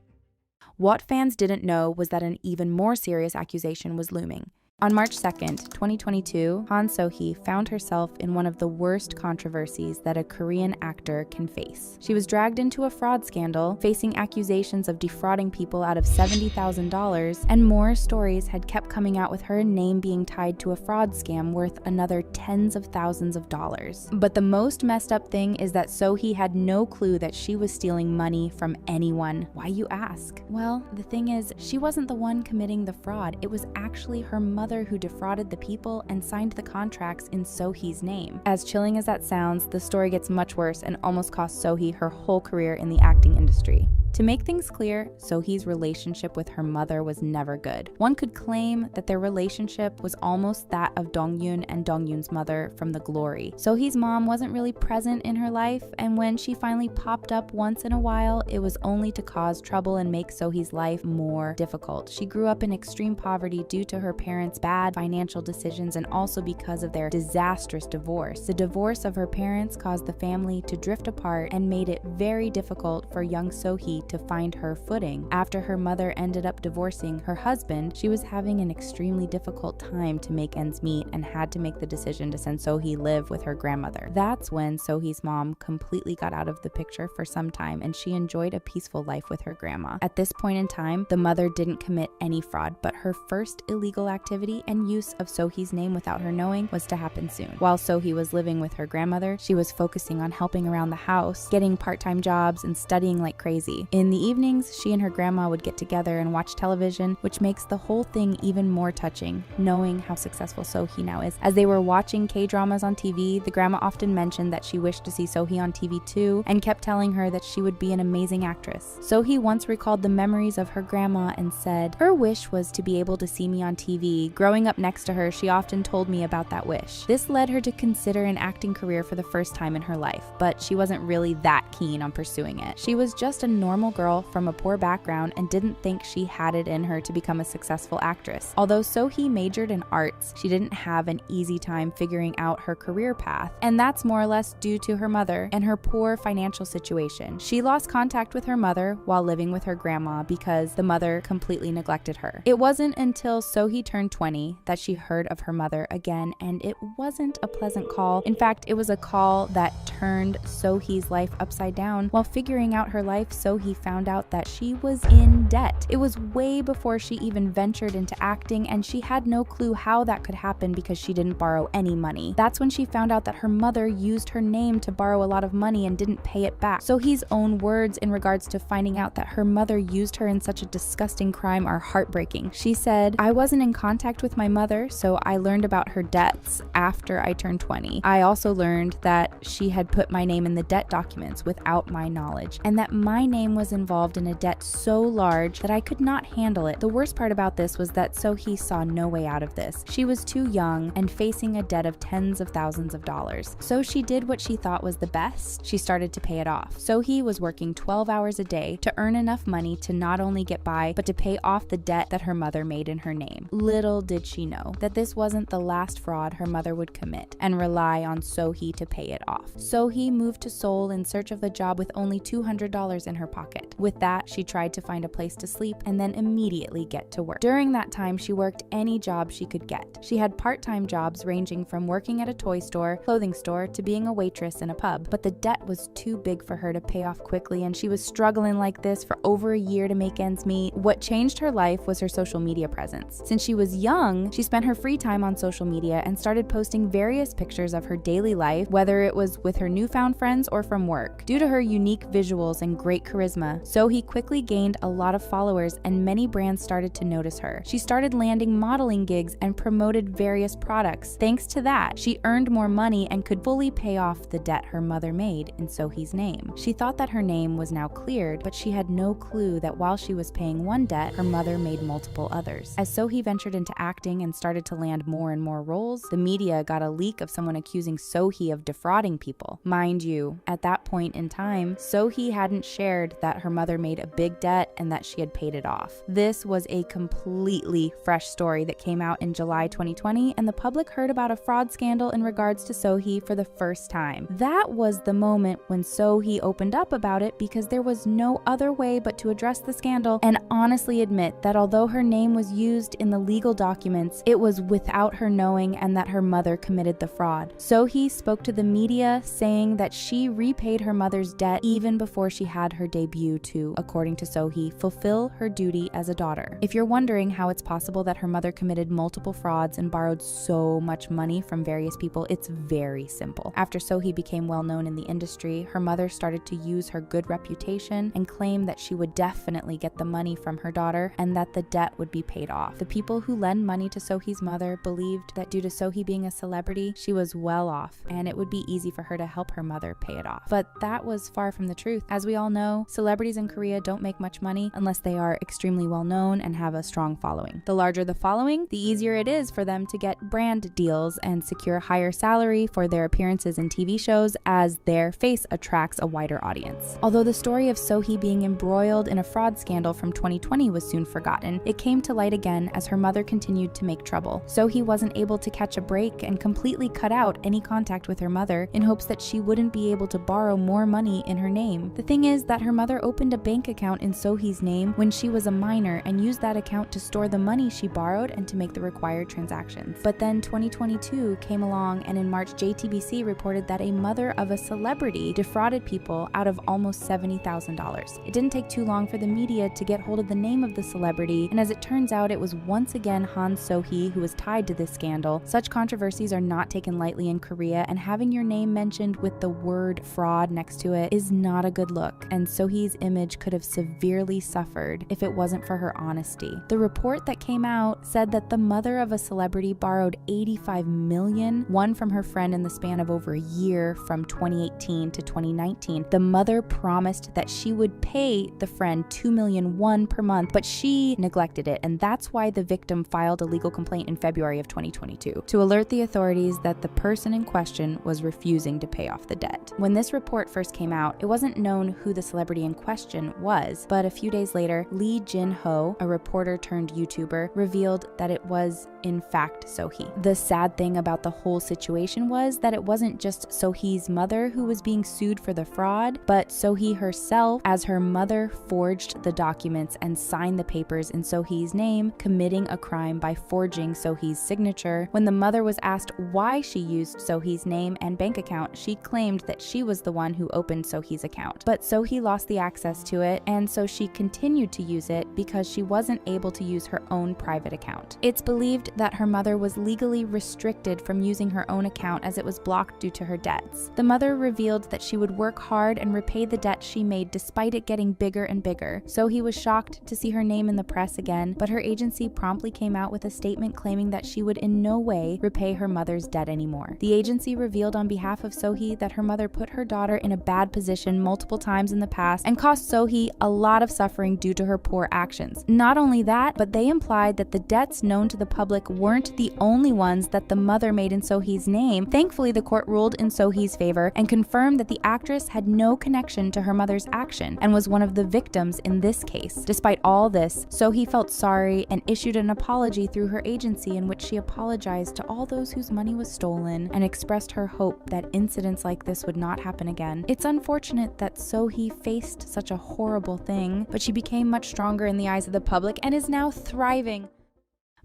What fans didn't know was that an even more serious accusation was looming. On March 2nd, 2022, Han Sohee found herself in one of the worst controversies that a Korean actor can face. She was dragged into a fraud scandal, facing accusations of defrauding people out of $70,000, and more stories had kept coming out with her name being tied to a fraud scam worth another tens of thousands of dollars. But the most messed up thing is that Sohee had no clue that she was stealing money from anyone. Why, you ask? Well, the thing is, she wasn't the one committing the fraud. It was actually her mother who defrauded the people and signed the contracts in Sohee's name. As chilling as that sounds, the story gets much worse and almost cost Sohee her whole career in the acting industry. To make things clear, Sohee's relationship with her mother was never good. One could claim that their relationship was almost that of Dong-yoon and Dong-yoon's mother from The Glory. Sohee's mom wasn't really present in her life, and when she finally popped up once in a while, it was only to cause trouble and make Sohee's life more difficult. She grew up in extreme poverty due to her parents' bad financial decisions and also because of their disastrous divorce. The divorce of her parents caused the family to drift apart and made it very difficult for young Sohee to find her footing. After her mother ended up divorcing her husband, she was having an extremely difficult time to make ends meet and had to make the decision to send Sohee live with her grandmother. That's when Sohee's mom completely got out of the picture for some time, and she enjoyed a peaceful life with her grandma. At this point in time, the mother didn't commit any fraud, but her first illegal activity and use of Sohee's name without her knowing was to happen soon. While Sohee was living with her grandmother, she was focusing on helping around the house, getting part-time jobs, and studying like crazy. In the evenings, she and her grandma would get together and watch television, which makes the whole thing even more touching, knowing how successful Sohee now is. As they were watching K-dramas on TV, the grandma often mentioned that she wished to see Sohee on TV too, and kept telling her that she would be an amazing actress. Sohee once recalled the memories of her grandma and said, "Her wish was to be able to see me on TV. Growing up next to her, she often told me about that wish." This led her to consider an acting career for the first time in her life, but she wasn't really that keen on pursuing it. She was just a normal girl from a poor background and didn't think she had it in her to become a successful actress. Although Sohee majored in arts, she didn't have an easy time figuring out her career path, and that's more or less due to her mother and her poor financial situation. She lost contact with her mother while living with her grandma because the mother completely neglected her. It wasn't until Sohee turned 20 that she heard of her mother again, and it wasn't a pleasant call. In fact, it was a call that turned Sohee's life upside down. While figuring out her life, Sohee found out that she was in debt. It was way before she even ventured into acting, and she had no clue how that could happen because she didn't borrow any money. That's when she found out that her mother used her name to borrow a lot of money and didn't pay it back. Sohee's own words in regards to finding out that her mother used her in such a disgusting crime are heartbreaking. She said, "I wasn't in contact with my mother, so I learned about her debts after I turned 20. I also learned that she had put my name in the debt documents without my knowledge, and that my name was involved in a debt so large that I could not handle it." The worst part about this was that Sohee saw no way out of this. She was too young and facing a debt of tens of thousands of dollars. So she did what she thought was the best. She started to pay it off. Sohee was working 12 hours a day to earn enough money to not only get by, but to pay off the debt that her mother made in her name. Little did she know that this wasn't the last fraud her mother would commit and rely on Sohee to pay it off. Sohee moved to Seoul in search of a job with only $200 in her pocket. With that, she tried to find a place to sleep and then immediately get to work. During that time, she worked any job she could get. She had part-time jobs ranging from working at a toy store, clothing store, to being a waitress in a pub. But the debt was too big for her to pay off quickly, and she was struggling like this for over a year to make ends meet. What changed her life was her social media presence. Since she was young, she spent her free time on social media and started posting various pictures of her daily life, whether it was with her newfound friends or from work. Due to her unique visuals and great charisma, Sohee quickly gained a lot of followers and many brands started to notice her. She started landing modeling gigs and promoted various products. Thanks to that, she earned more money and could fully pay off the debt her mother made in Sohee's name. She thought that her name was now cleared, but she had no clue that while she was paying one debt, her mother made multiple others. As Sohee ventured into acting and started to land more and more roles, the media got a leak of someone accusing Sohee of defrauding people. Mind you, at that point in time, Sohee hadn't shared that her mother made a big debt and that she had paid it off. This was a completely fresh story that came out in July 2020, and the public heard about a fraud scandal in regards to Sohee for the first time. That was the moment when Sohee opened up about it because there was no other way but to address the scandal and honestly admit that although her name was used in the legal documents, it was without her knowing and that her mother committed the fraud. Sohee spoke to the media saying that she repaid her mother's debt even before she had her debut to, according to Sohee, fulfill her duty as a daughter. If you're wondering how it's possible that her mother committed multiple frauds and borrowed so much money from various people, it's very simple. After Sohee became well known in the industry, her mother started to use her good reputation and claim that she would definitely get the money from her daughter and that the debt would be paid off. The people who lend money to Sohee's mother believed that due to Sohee being a celebrity, she was well off and it would be easy for her to help her mother pay it off. But that was far from the truth. As we all know, celebrities celebrities in Korea don't make much money unless they are extremely well known and have a strong following. The larger the following, the easier it is for them to get brand deals and secure higher salary for their appearances in TV shows, as their face attracts a wider audience. Although the story of Sohee being embroiled in a fraud scandal from 2020 was soon forgotten, it came to light again as her mother continued to make trouble. Sohee wasn't able to catch a break and completely cut out any contact with her mother in hopes that she wouldn't be able to borrow more money in her name. The thing is that her mother opened a bank account in Sohee's name when she was a minor and used that account to store the money she borrowed and to make the required transactions. But then 2022 came along, and in March, JTBC reported that a mother of a celebrity defrauded people out of almost $70,000. It didn't take too long for the media to get hold of the name of the celebrity, and as it turns out, it was once again Han Sohee who was tied to this scandal. Such controversies are not taken lightly in Korea, and having your name mentioned with the word fraud next to it is not a good look, and Sohee's image could have severely suffered if it wasn't for her honesty. The report that came out said that the mother of a celebrity borrowed $85 million, one from her friend in the span of over a year from 2018 to 2019. The mother promised that she would pay the friend $2 million per month, but she neglected it, and that's why the victim filed a legal complaint in February of 2022 to alert the authorities that the person in question was refusing to pay off the debt. When this report first came out, it wasn't known who the celebrity in question was, but a few days later, Lee Jin-ho, a reporter turned YouTuber, revealed that it was in fact Sohee. The sad thing about the whole situation was that it wasn't just Sohee's mother who was being sued for the fraud, but Sohee herself, as her mother forged the documents and signed the papers in Sohee's name, committing a crime by forging Sohee's signature. When the mother was asked why she used Sohee's name and bank account, she claimed that she was the one who opened Sohee's account. But Sohee lost the access to it, and so she continued to use it because she wasn't able to use her own private account. It's believed that her mother was legally restricted from using her own account as it was blocked due to her debts. The mother revealed that she would work hard and repay the debt she made despite it getting bigger and bigger. Sohee was shocked to see her name in the press again, but her agency promptly came out with a statement claiming that she would in no way repay her mother's debt anymore. The agency revealed on behalf of Sohee that her mother put her daughter in a bad position multiple times in the past and cost Sohee a lot of suffering due to her poor actions. Not only that, but they implied that the debts known to the public weren't the only ones that the mother made in Sohee's name. Thankfully, the court ruled in Sohee's favor and confirmed that the actress had no connection to her mother's action and was one of the victims in this case. Despite all this, Sohee felt sorry and issued an apology through her agency in which she apologized to all those whose money was stolen and expressed her hope that incidents like this would not happen again. It's unfortunate that Sohee faced such a horrible thing, but she became much stronger in the eyes of the public and is now thriving.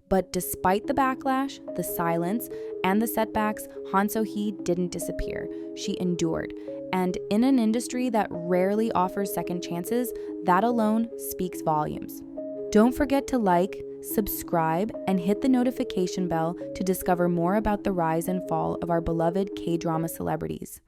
But despite the backlash, the silence, and the setbacks, Han Sohee didn't disappear. She endured. And in an industry that rarely offers second chances, that alone speaks volumes. Don't forget to like, subscribe, and hit the notification bell to discover more about the rise and fall of our beloved K-drama celebrities.